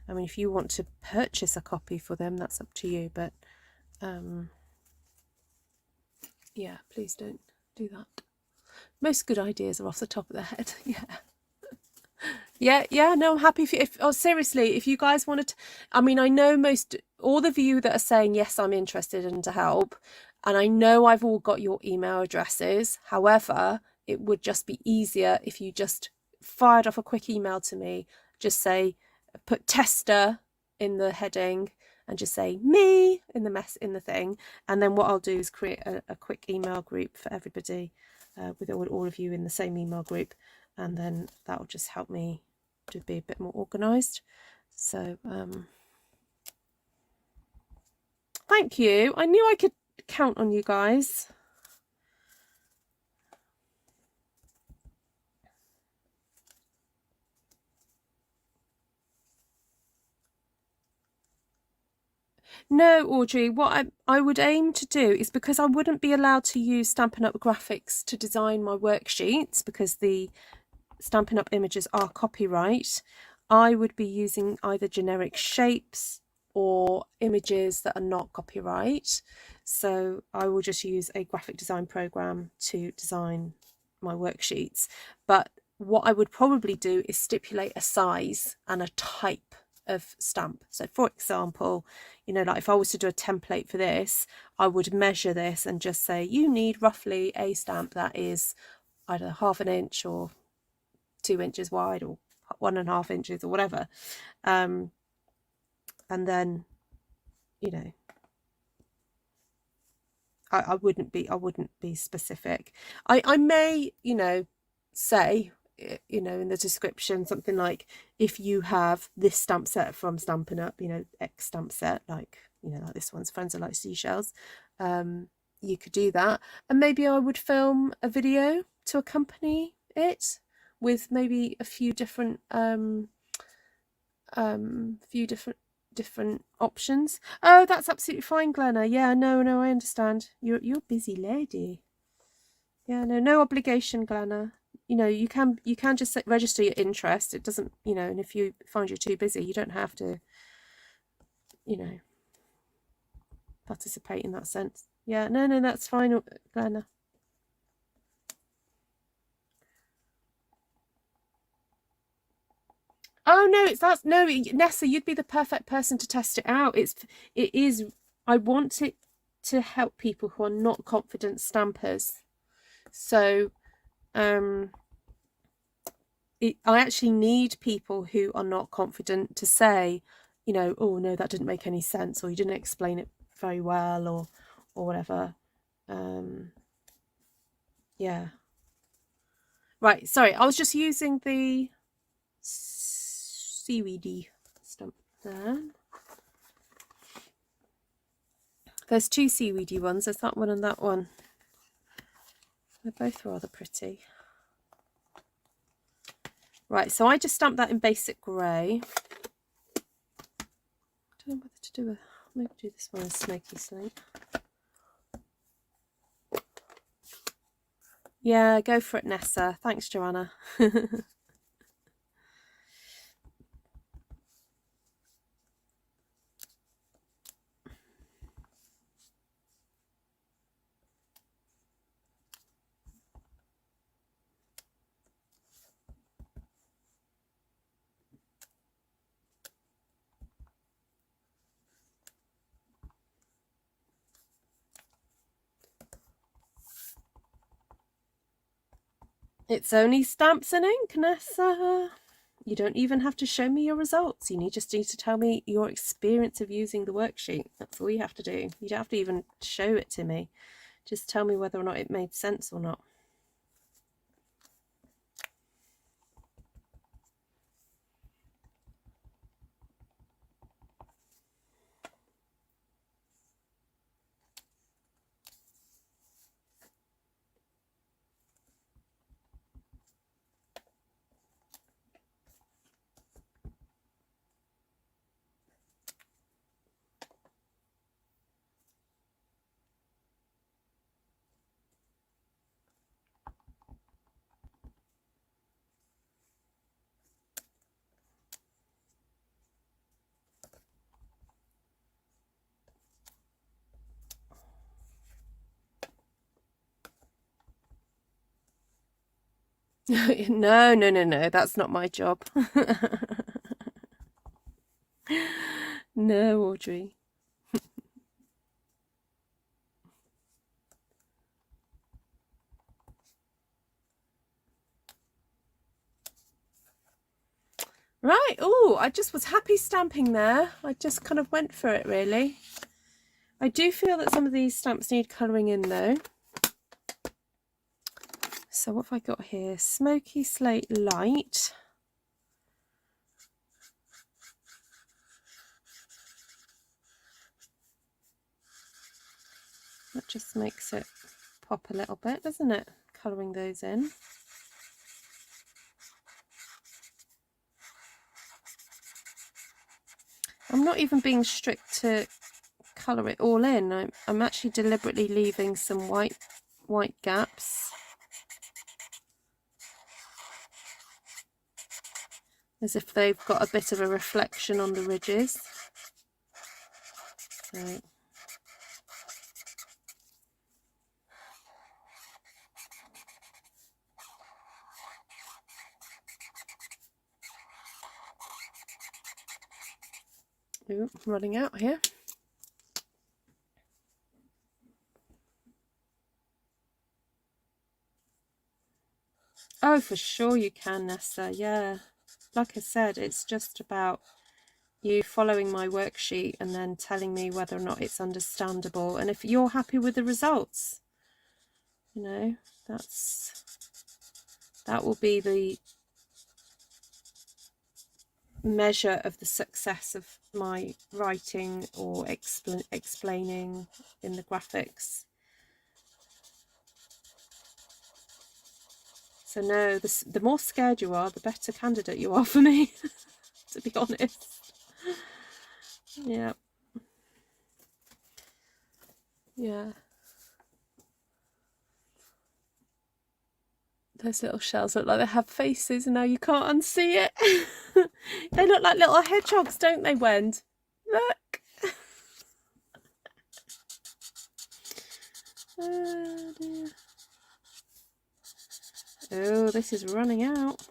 I mean, if you want to purchase a copy for them, that's up to you, but yeah, please don't do that. Most good ideas are off the top of the head. Yeah, no, I'm happy if seriously, if you guys wanted to, I mean, I know all of you that are saying yes, I'm interested and to help, and I know I've all got your email addresses. However, it would just be easier if you just fired off a quick email to me, just say, put tester in the heading and just say me in the thing, and then what I'll do is create a quick email group for everybody, with all of you in the same email group, and then that will just help me to be a bit more organized. So thank you. I knew I could count on you guys. No, Audrey, what I would aim to do is, because I wouldn't be allowed to use Stampin' Up! Graphics to design my worksheets because the Stampin' Up! Images are copyright, I would be using either generic shapes or images that are not copyright. So I will just use a graphic design program to design my worksheets. But what I would probably do is stipulate a size and a type of stamp. So for example, you know, like if I was to do a template for this, I would measure this and just say you need roughly a stamp that is either 1/2 inch or 2 inches wide or 1.5 inches or whatever, and then, you know, I wouldn't be specific. I may, you know, say, you know, in the description something like, if you have this stamp set from Stampin' Up, you know, X stamp set, like, you know, like this one's Friends Are Like Seashells, you could do that. And maybe I would film a video to accompany it with maybe a few different different options. Oh, that's absolutely fine, Glenna. Yeah, no, I understand. You're a busy lady. Yeah, no obligation, Glenna. You know, you can just register your interest. It doesn't, you know, and if you find you're too busy, you don't have to, you know, participate in that sense. Yeah, no, that's fine, Glenna. Oh no, Nessa, you'd be the perfect person to test it out. I want it to help people who are not confident stampers. So I actually need people who are not confident to say, you know, oh no, that didn't make any sense, or you didn't explain it very well, or whatever. Yeah. Right, sorry, I was just using the seaweedy stamp there. There's 2 seaweedy ones. There's that one and that one. They're both rather pretty. Right, so I just stamped that in basic grey. I don't know whether to do maybe do this one in Smoky Slate. Yeah, go for it, Nessa. Thanks, Joanna. It's only stamps and ink, Nessa. You don't even have to show me your results. You just need to tell me your experience of using the worksheet. That's all you have to do. You don't have to even show it to me. Just tell me whether or not it made sense or not. No, that's not my job. No, Audrey. Right, oh, I just was happy stamping there. I just kind of went for it, really. I do feel that some of these stamps need colouring in, though. So what have I got here? Smoky Slate Light. That just makes it pop a little bit, doesn't it? Colouring those in. I'm not even being strict to colour it all in. I'm actually deliberately leaving some white gaps, as if they've got a bit of a reflection on the ridges. So Ooh, I'm running out here. Oh, for sure you can, Nessa. Yeah. Like I said, it's just about you following my worksheet and then telling me whether or not it's understandable. And if you're happy with the results, you know, that will be the measure of the success of my writing or explaining in the graphics. So no, the more scared you are, the better candidate you are for me, to be honest. Yeah. Yeah. Those little shells look like they have faces and now you can't unsee it. They look like little hedgehogs, don't they, Wend? Look. Oh dear. Oh, this is running out.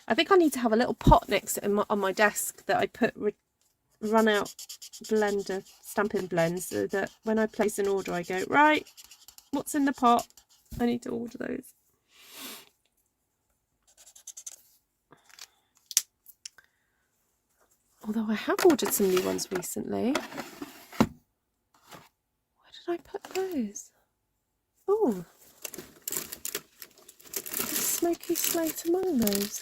I think I need to have a little pot next on my desk that I put run out blender stamping blends, so that when I place an order I go, right, what's in the pot? I need to order those. Although I have ordered some new ones recently. Where did I put those? Oh, Smoky Slate among those.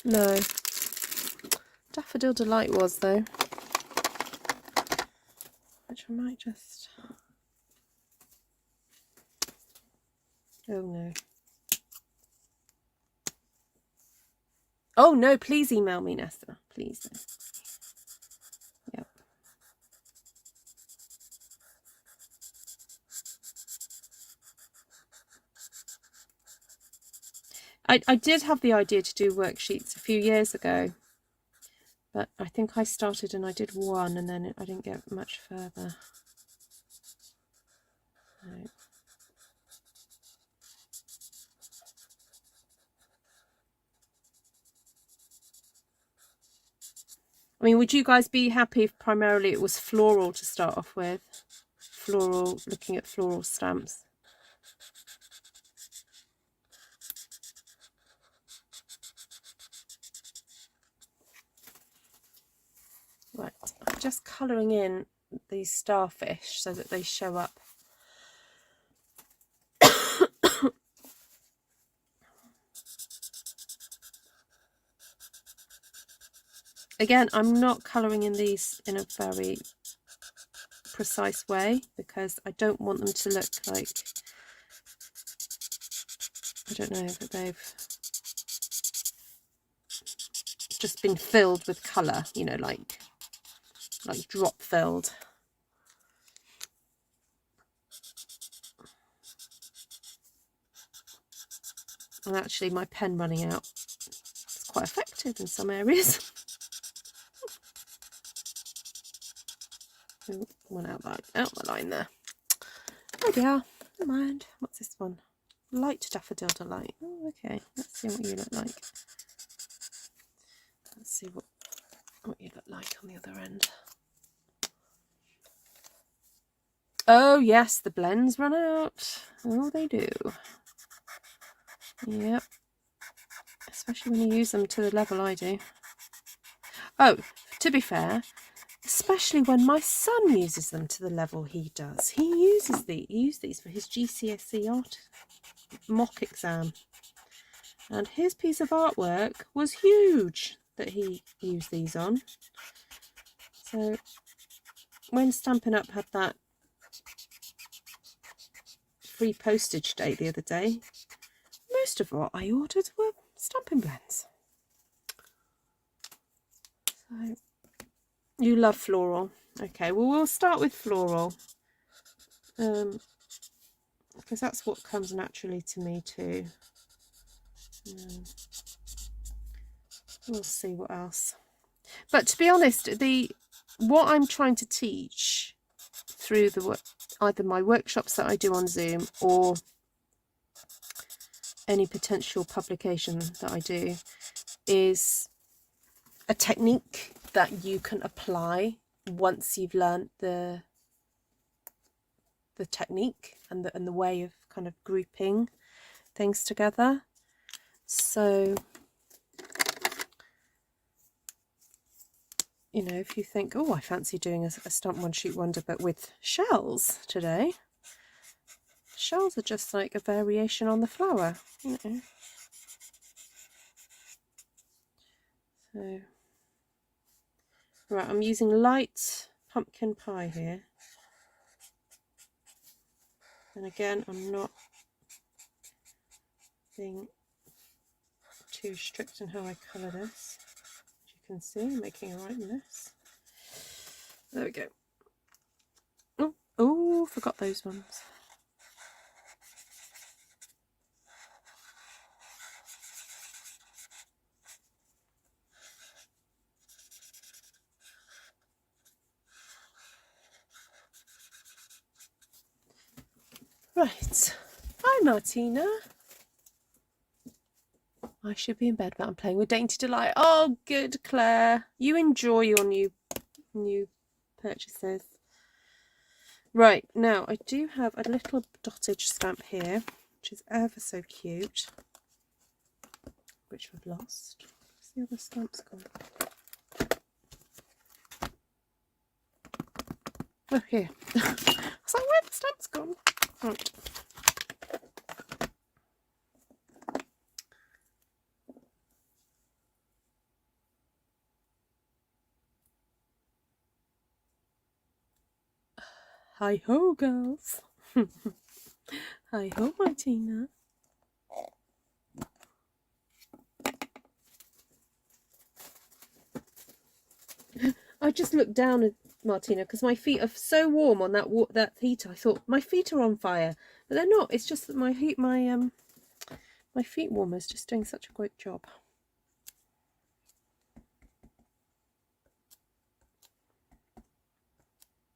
No. Daffodil Delight was, though. Which I might just... Oh no. Oh no, please email me, Nesta. Please. Yep. I did have the idea to do worksheets a few years ago, but I think I started and I did one and then I didn't get much further. No. I mean, would you guys be happy if primarily it was floral to start off with? Floral, looking at floral stamps. Right, I'm just colouring in these starfish so that they show up. Again, I'm not colouring in these in a very precise way because I don't want them to look like, I don't know, that they've just been filled with colour, you know, like drop filled. And actually my pen running out is quite effective in some areas. Ooh, went out the line there. Oh dear, never mind. What's this one? Light Daffodil Delight. Oh, okay, let's see what you look like. Let's see what you look like on the other end. Oh yes, the blends run out. Oh, they do. Yep. Especially when you use them to the level I do. Oh, to be fair, especially when my son uses them to the level he does. He used these for his GCSE art mock exam. And his piece of artwork was huge that he used these on. So when Stampin' Up had that free postage day the other day, most of what I ordered were stamping blends. So you love floral. Okay, well, we'll start with floral. Because that's what comes naturally to me too. We'll see what else. But to be honest, what I'm trying to teach through either my workshops that I do on Zoom or any potential publication that I do is a technique that you can apply once you've learned the technique and the way of kind of grouping things together. So, you know, if you think, oh, I fancy doing a stamp one sheet wonder but with shells today, shells are just like a variation on the flower, you know. So, right, I'm using light pumpkin pie here. And again, I'm not being too strict in how I colour this. As you can see, I'm making a right mess. There we go. Oh, forgot those ones. Right. Hi, Martina. I should be in bed, but I'm playing with Dainty Delight. Oh, good, Claire. You enjoy your new purchases. Right, now I do have a little dottage stamp here, which is ever so cute, which I've lost. Where's the other stamps gone? Oh, here. I was like, where the stamps gone? Right. Hi ho, girls. Hi ho, Martina. I just looked down at Martina because my feet are so warm on that heater. I thought my feet are on fire, but they're not. It's just that my feet warmer's just doing such a great job.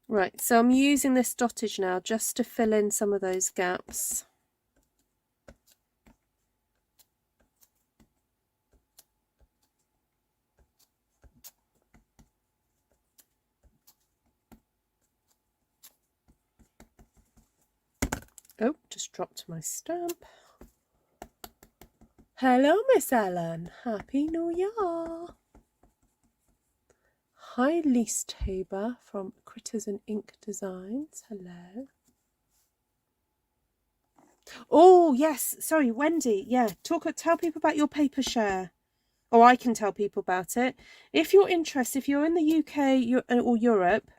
Right, so I'm using this dottage now just to fill in some of those gaps. Oh, just dropped my stamp. Hello, Miss Ellen. Happy New Year. Hi, Lise Tabor from Critters and Ink Designs. Hello. Oh, yes. Sorry, Wendy. Yeah, tell people about your paper share. Or I can tell people about it. If you're interested, if you're in the UK or Europe,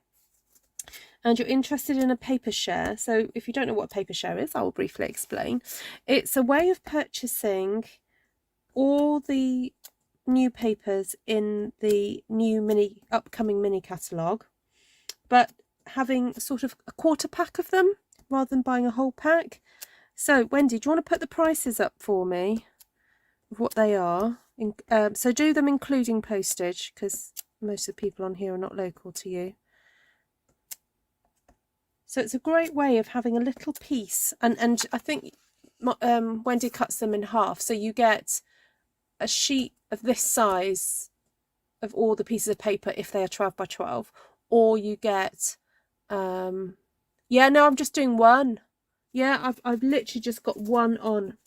and you're interested in a paper share, so if you don't know what a paper share is, I will briefly explain. It's a way of purchasing all the new papers in the new upcoming mini catalogue, but having sort of a quarter pack of them rather than buying a whole pack. So Wendy, do you want to put the prices up for me of what they are? So do them including postage, because most of the people on here are not local to you. So it's a great way of having a little piece, and I think Wendy cuts them in half, so you get a sheet of this size of all the pieces of paper if they are 12 by 12, or you get yeah, no, I'm just doing one. Yeah, I've literally just got one on.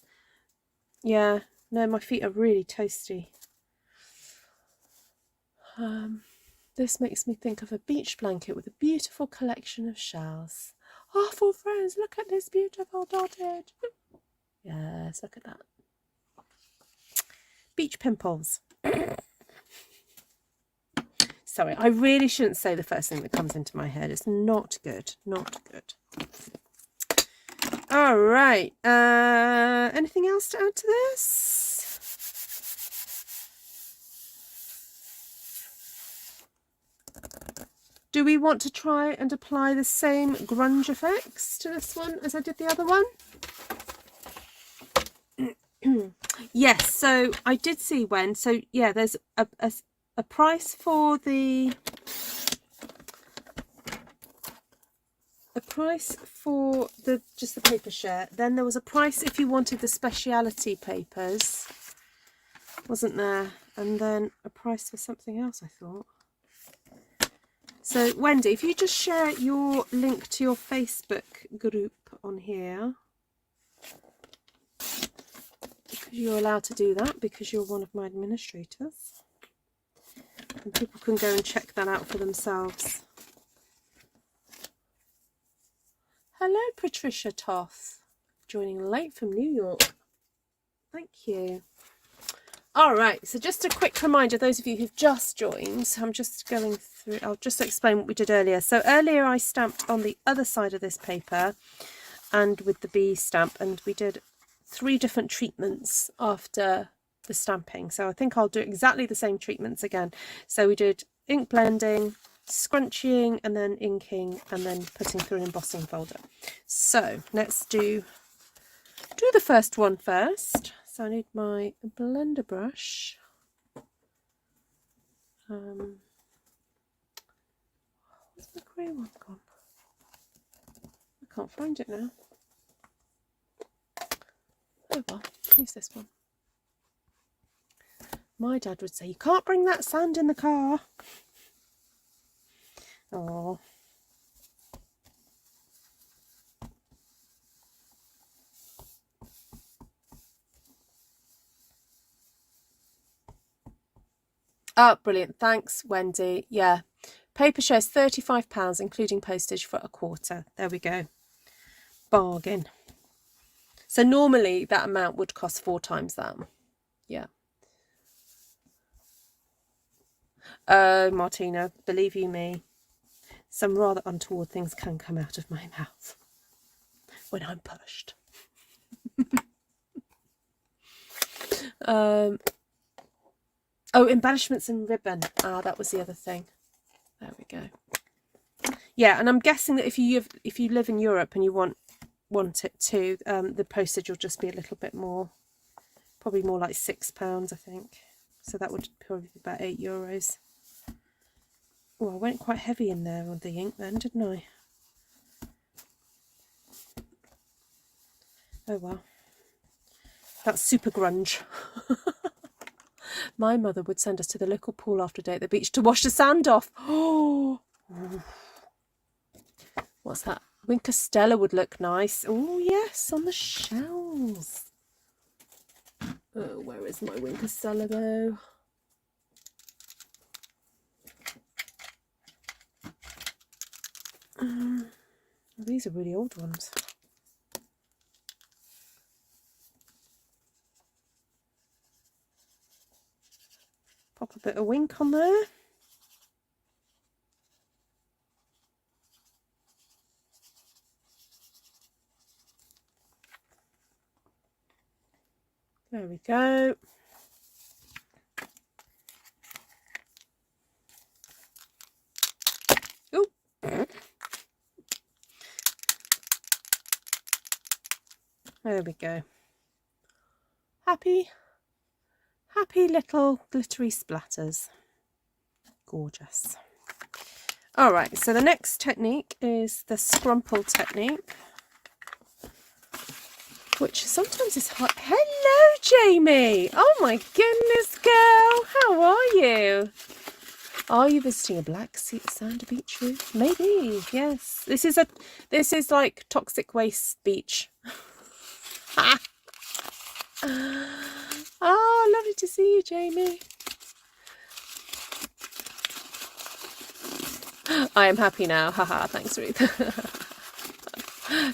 Yeah, no, my feet are really toasty. This makes me think of a beach blanket with a beautiful collection of shells. Oh, for friends, look at this beautiful dotted. Yes, look at that. Beach pimples. Sorry, I really shouldn't say the first thing that comes into my head. It's not good. Not good. All right. Anything else to add to this? Do we want to try and apply the same grunge effects to this one as I did the other one? Yes, so I did see when. So yeah, there's a price for the a price for just the paper share. Then there was a price if you wanted the speciality papers, wasn't there? And then a price for something else, I thought. So Wendy, if you just share your link to your Facebook group on here, because you're allowed to do that because you're one of my administrators, and people can go and check that out for themselves. Hello Patricia Toth, joining late from New York. Thank you. All right, so just a quick reminder, those of you who've just joined, I'm just going through, I'll just explain what we did earlier. So earlier I stamped on the other side of this paper and with the B stamp, and we did 3 different treatments after the stamping. So I think I'll do exactly the same treatments again. So we did ink blending, scrunching, and then inking, and then putting through an embossing folder. So let's do the first one first. So I need my blender brush. Where's the grey one gone? I can't find it now. Oh well, use this one. My dad would say, you can't bring that sand in the car. Oh. Oh, brilliant. Thanks, Wendy. Yeah. Paper share is £35, including postage for a quarter. There we go. Bargain. So normally that amount would cost 4 times that. Yeah. Oh, Martina, believe you me, some rather untoward things can come out of my mouth when I'm pushed. Oh, embellishments and ribbon. Ah, that was the other thing. There we go. Yeah, and I'm guessing that if you live in Europe and you want it to, the postage will just be a little bit more, probably more like £6, I think. So that would probably be about €8. Oh, I went quite heavy in there on the ink then, didn't I? Oh well. That's super grunge. My mother would send us to the local pool after a day at the beach to wash the sand off. Oh, what's that? Winker Stella would look nice. Oh yes, on the shells. Oh, where is my Winker Stella though? These are really old ones. Pop a bit of wink on there. There we go. Ooh. There we go. Happy little glittery splatters. Gorgeous. All right, so the next technique is the scrumple technique, which sometimes is hard. Hello, Jamie. Oh my goodness, girl. How are you? Are you visiting a black sand beach, Ruth? Maybe, yes. This is like toxic waste beach. Oh, lovely to see you, Jamie. I am happy now. Haha, thanks, Ruth.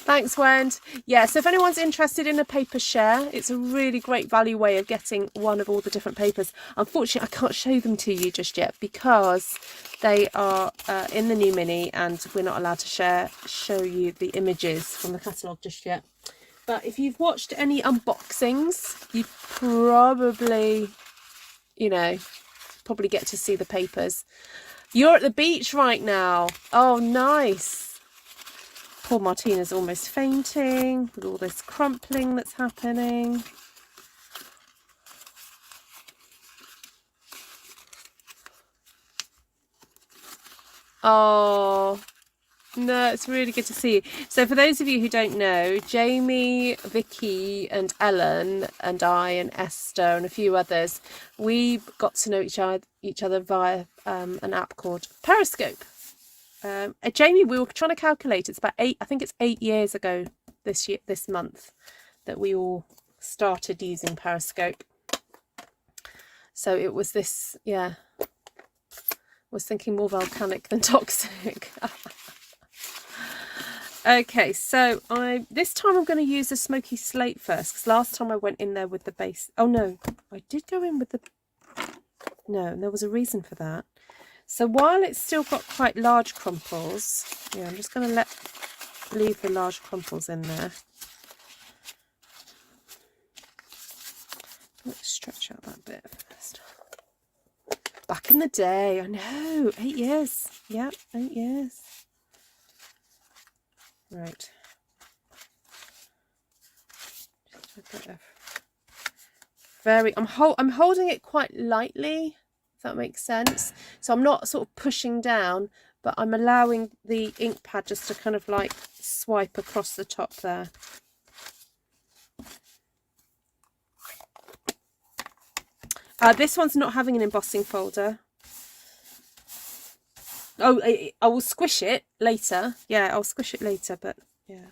Thanks, Wend. Yeah, so if anyone's interested in a paper share, it's a really great value way of getting one of all the different papers. Unfortunately, I can't show them to you just yet because they are in the new mini and we're not allowed to show you the images from the catalogue just yet. But if you've watched any unboxings, you probably, probably get to see the papers. You're at the beach right now. Oh, nice. Poor Martina's almost fainting with all this crumpling that's happening. Oh, No, it's really good to see you. So for those of you who don't know, Jamie, Vicky and Ellen and I and Esther and a few others, we got to know each other via an app called Periscope. Jamie, we were trying to calculate, it's about 8 years ago this month that we all started using Periscope. So it was this, yeah, was thinking more volcanic than toxic. Okay, so this time I'm going to use the Smoky Slate first, because last time I went in there with the base. Oh no, I did go in with the, no, there was a reason for that. So while it's still got quite large crumples, yeah, I'm just going to leave the large crumples in there. Let's stretch out that bit first. Back in the day, I know, 8 years. Yeah, 8 years. Right. Just a bit of I'm holding it quite lightly, if that makes sense. So I'm not sort of pushing down, but I'm allowing the ink pad just to kind of like swipe across the top there. This one's not having an embossing folder. Oh, I will squish it later. Yeah, I'll squish it later, but yeah.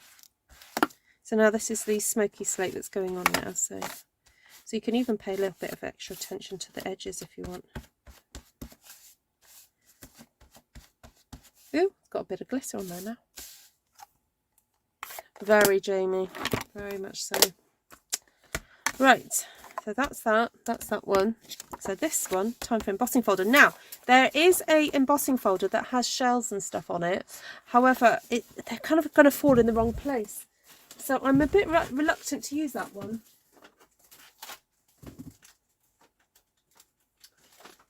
So now this is the Smoky Slate that's going on now. So you can even pay a little bit of extra attention to the edges if you want. Ooh, it's got a bit of glitter on there now. Very Jamie, very much so. Right. So that's that one. So this one, time for embossing folder. Now, there is a embossing folder that has shells and stuff on it. However, they're kind of going to fall in the wrong place. So I'm a bit reluctant to use that one.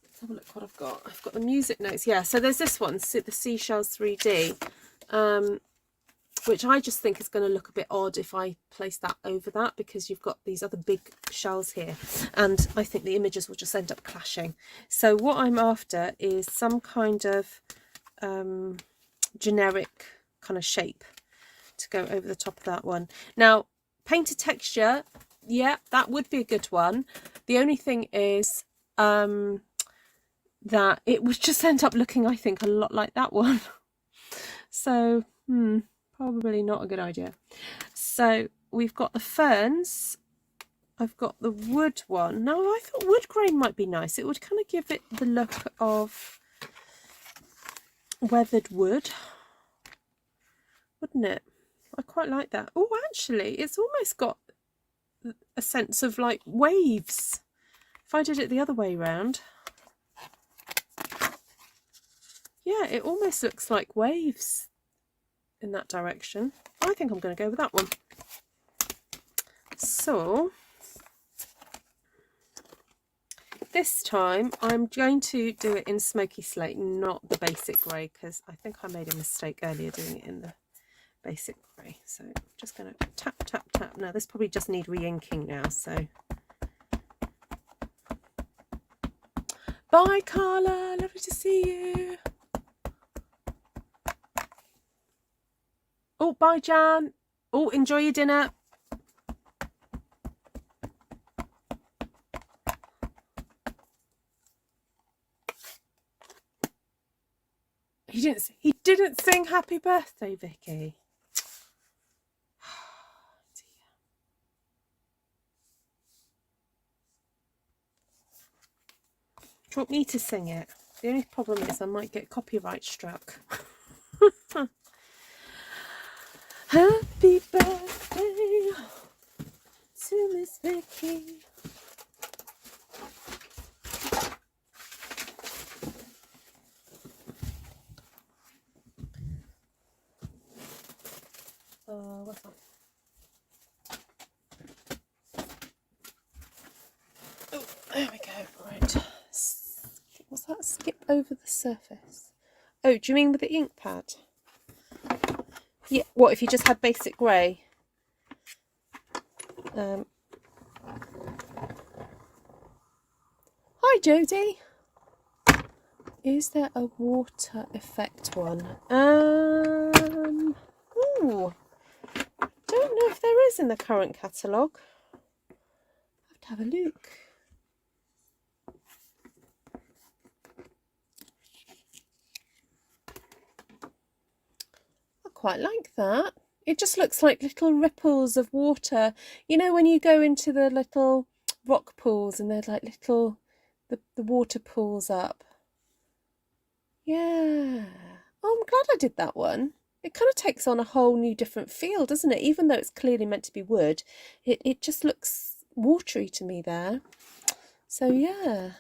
Let's have a look what I've got. I've got the music notes. Yeah, so there's this one, the Seashells 3D. Which I just think is going to look a bit odd if I place that over that, because you've got these other big shells here, and I think the images will just end up clashing. So what I'm after is some kind of generic kind of shape to go over the top of that one. Now, painted texture, yeah, that would be a good one. The only thing is that it would just end up looking, I think, a lot like that one. So, probably not a good idea. So we've got the ferns. I've got the wood one. Now I thought wood grain might be nice. It would kind of give it the look of weathered wood, wouldn't it? I quite like that. Oh, actually, it's almost got a sense of like waves. If I did it the other way around, yeah, it almost looks like waves in that direction. I think I'm going to go with that one. So this time I'm going to do it in Smoky Slate, not the basic grey, because I think I made a mistake earlier doing it in the basic grey. So I'm just going to tap, tap, tap. Now this probably just need re-inking now, so bye Carla, lovely to see you. Oh, bye Jan. Oh, enjoy your dinner. He didn't sing happy birthday, Vicky. Do you want me to sing it? The only problem is I might get copyright struck. Happy birthday to Miss Vicky. What's that? Oh, there we go. Right. What's that? Skip over the surface. Oh, do you mean with the ink pad? Yeah. What if you just had basic grey? Hi, Jodie. Is there a water effect one? Ooh, don't know if there is in the current catalogue. I have to have a look. I quite like that. It just looks like little ripples of water. You know when you go into the little rock pools and they're like little, the water pools up. Yeah. Oh, I'm glad I did that one. It kind of takes on a whole new different feel, doesn't it? Even though it's clearly meant to be wood, it just looks watery to me there. So yeah.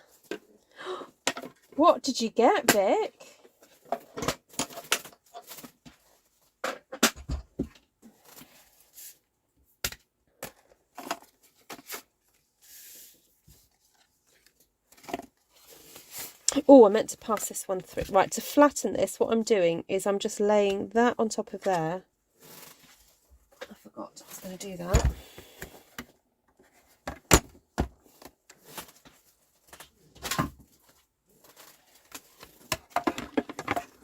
What did you get, Vic? Oh, I meant to pass this one through. Right, to flatten this, what I'm doing is I'm just laying that on top of there. I forgot I was going to do that.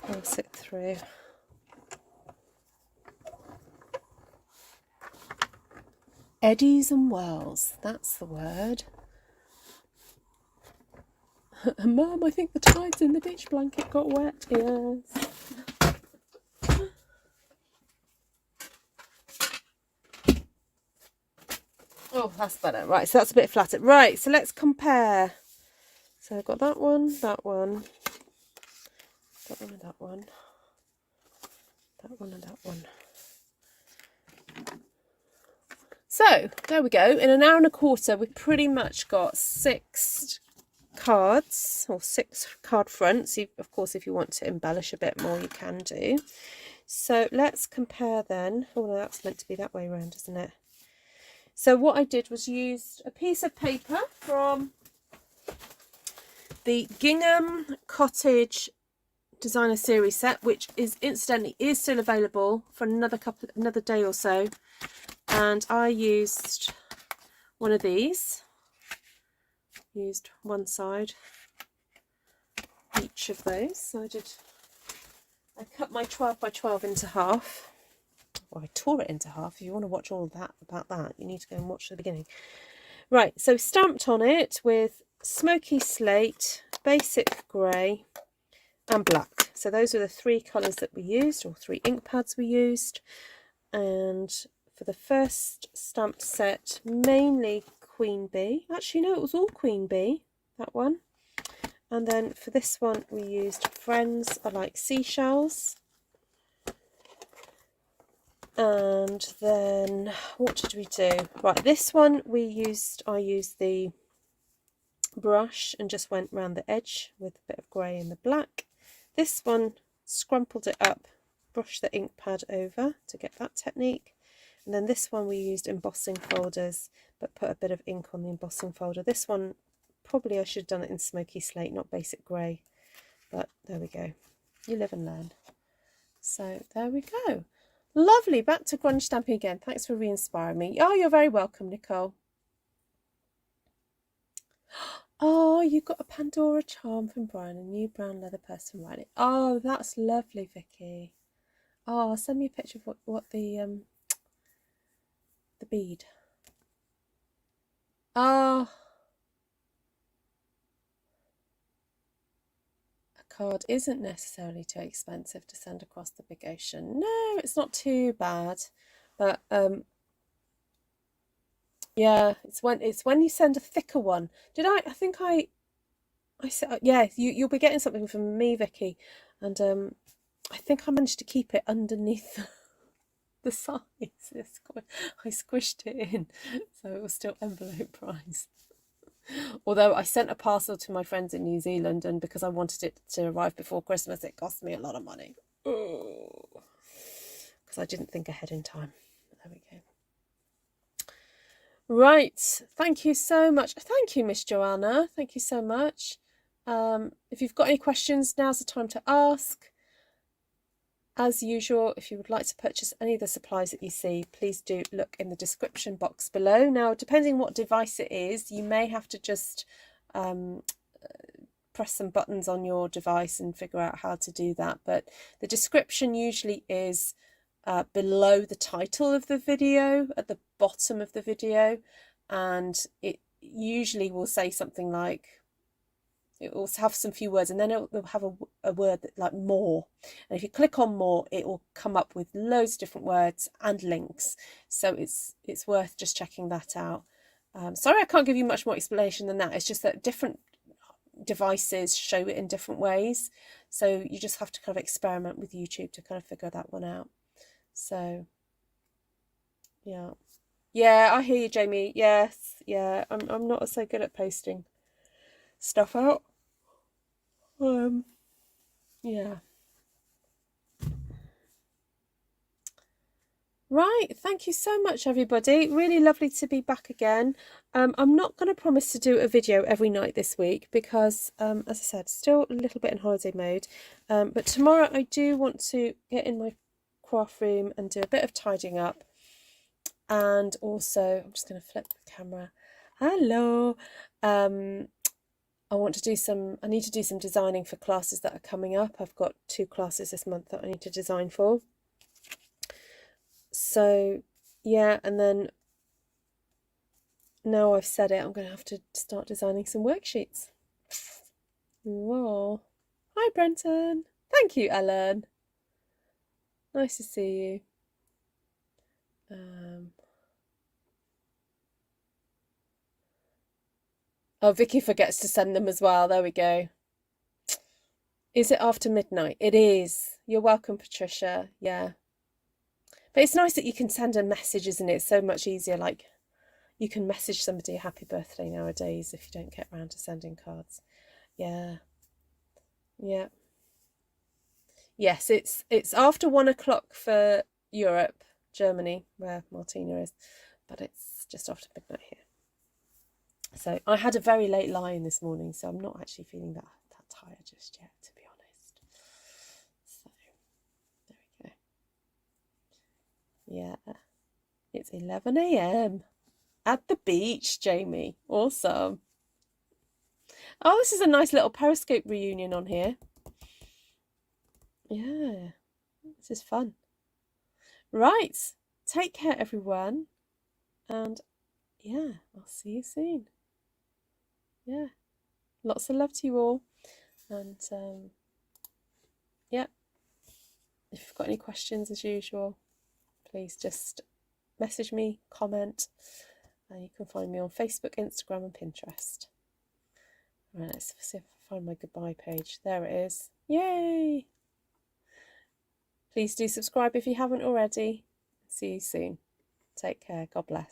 Pass it through. Eddies and whirls, that's the word. Mum, I think the tides in the beach blanket got wet. Yes. Oh, that's better. Right, so that's a bit flatter. Right, so let's compare. So I've got that one, that one, that one and that one, that one and that one. So there we go. In an hour and a quarter, we've pretty much got 6 cards, or 6 card fronts. Of course, if you want to embellish a bit more, you can do. So let's compare then. Oh, no, that's meant to be that way around, isn't it? So what I did was used a piece of paper from the Gingham Cottage Designer Series set, which is incidentally is still available for another day or so. And I used one of these. Used one side each of those. So I cut my 12 by 12 into half. Or I tore it into half. If you want to watch all of that about that, you need to go and watch the beginning. Right, so stamped on it with Smoky Slate, Basic Grey and Black. So those are the 3 colours that we used, or 3 ink pads we used. And for the first stamped set, mainly Queen Bee. Actually, no, it was all Queen Bee, that one. And then for this one, we used Friends Are Like Seashells. And then what did we do? Right, this one I used the brush and just went around the edge with a bit of grey and the black. This one, scrumpled it up, brushed the ink pad over to get that technique. And then this one we used embossing folders, but put a bit of ink on the embossing folder. This one, probably I should have done it in Smoky Slate, not Basic Grey. But there we go. You live and learn. So there we go. Lovely. Back to grunge stamping again. Thanks for re-inspiring me. Oh, you're very welcome, Nicole. Oh, you got a Pandora charm from Brian, a new brown leather person writing. Oh, that's lovely, Vicky. Oh, send me a picture of what the bead. Oh, a card isn't necessarily too expensive to send across the big ocean. No, it's not too bad, but yeah, it's when you send a thicker one. I think I said, yeah, you'll be getting something from me, Vicky, and I think I managed to keep it underneath the size. I squished it in, so it was still envelope price. Although I sent a parcel to my friends in New Zealand, and because I wanted it to arrive before Christmas, it cost me a lot of money. Because I didn't think ahead in time. There we go. Right, thank you so much. Thank you, Miss Joanna. Thank you so much. If you've got any questions, now's the time to ask. As usual, if you would like to purchase any of the supplies that you see, please do look in the description box below. Now, depending what device it is, you may have to just press some buttons on your device and figure out how to do that. But the description usually is below the title of the video, at the bottom of the video, and it usually will say something like, it will have some few words, and then it'll have a word that, like more, and if you click on more, it will come up with loads of different words and links, so it's worth just checking that out. Sorry I can't give you much more explanation than that. It's just that different devices show it in different ways, so you just have to kind of experiment with YouTube to kind of figure that one out. So yeah, I hear you, Jamie. Yes, yeah, I'm not so good at posting stuff out. Yeah. Right, thank you so much, everybody. Really lovely to be back again. I'm not going to promise to do a video every night this week because, as I said, still a little bit in holiday mode. But tomorrow I do want to get in my craft room and do a bit of tidying up. And also, I'm just going to flip the camera. Hello. I need to do some designing for classes that are coming up. I've got 2 classes this month that I need to design for. So yeah, and then now I've said it, I'm going to have to start designing some worksheets. Whoa. Hi, Brenton. Thank you, Ellen. Nice to see you. Oh, Vicky forgets to send them as well. There we go. Is it after midnight? It is. You're welcome, Patricia. Yeah. But it's nice that you can send a message, isn't it? It's so much easier. Like, you can message somebody a happy birthday nowadays if you don't get around to sending cards. Yeah. Yeah. Yes, it's after 1 o'clock for Europe, Germany, where Martina is, but it's just after midnight here. So I had a very late lie-in this morning, so I'm not actually feeling that tired just yet, to be honest. So there we go. Yeah, it's 11 AM at the beach, Jamie. Awesome. Oh, this is a nice little Periscope reunion on here. Yeah, this is fun. Right, take care, everyone, and yeah, I'll see you soon. Yeah, lots of love to you all, and yeah, if you've got any questions, as usual, please just message me, comment, and you can find me on Facebook, Instagram and Pinterest. Right, let's see if I find my goodbye page. There it is. Yay! Please do subscribe if you haven't already. See you soon. Take care. God bless.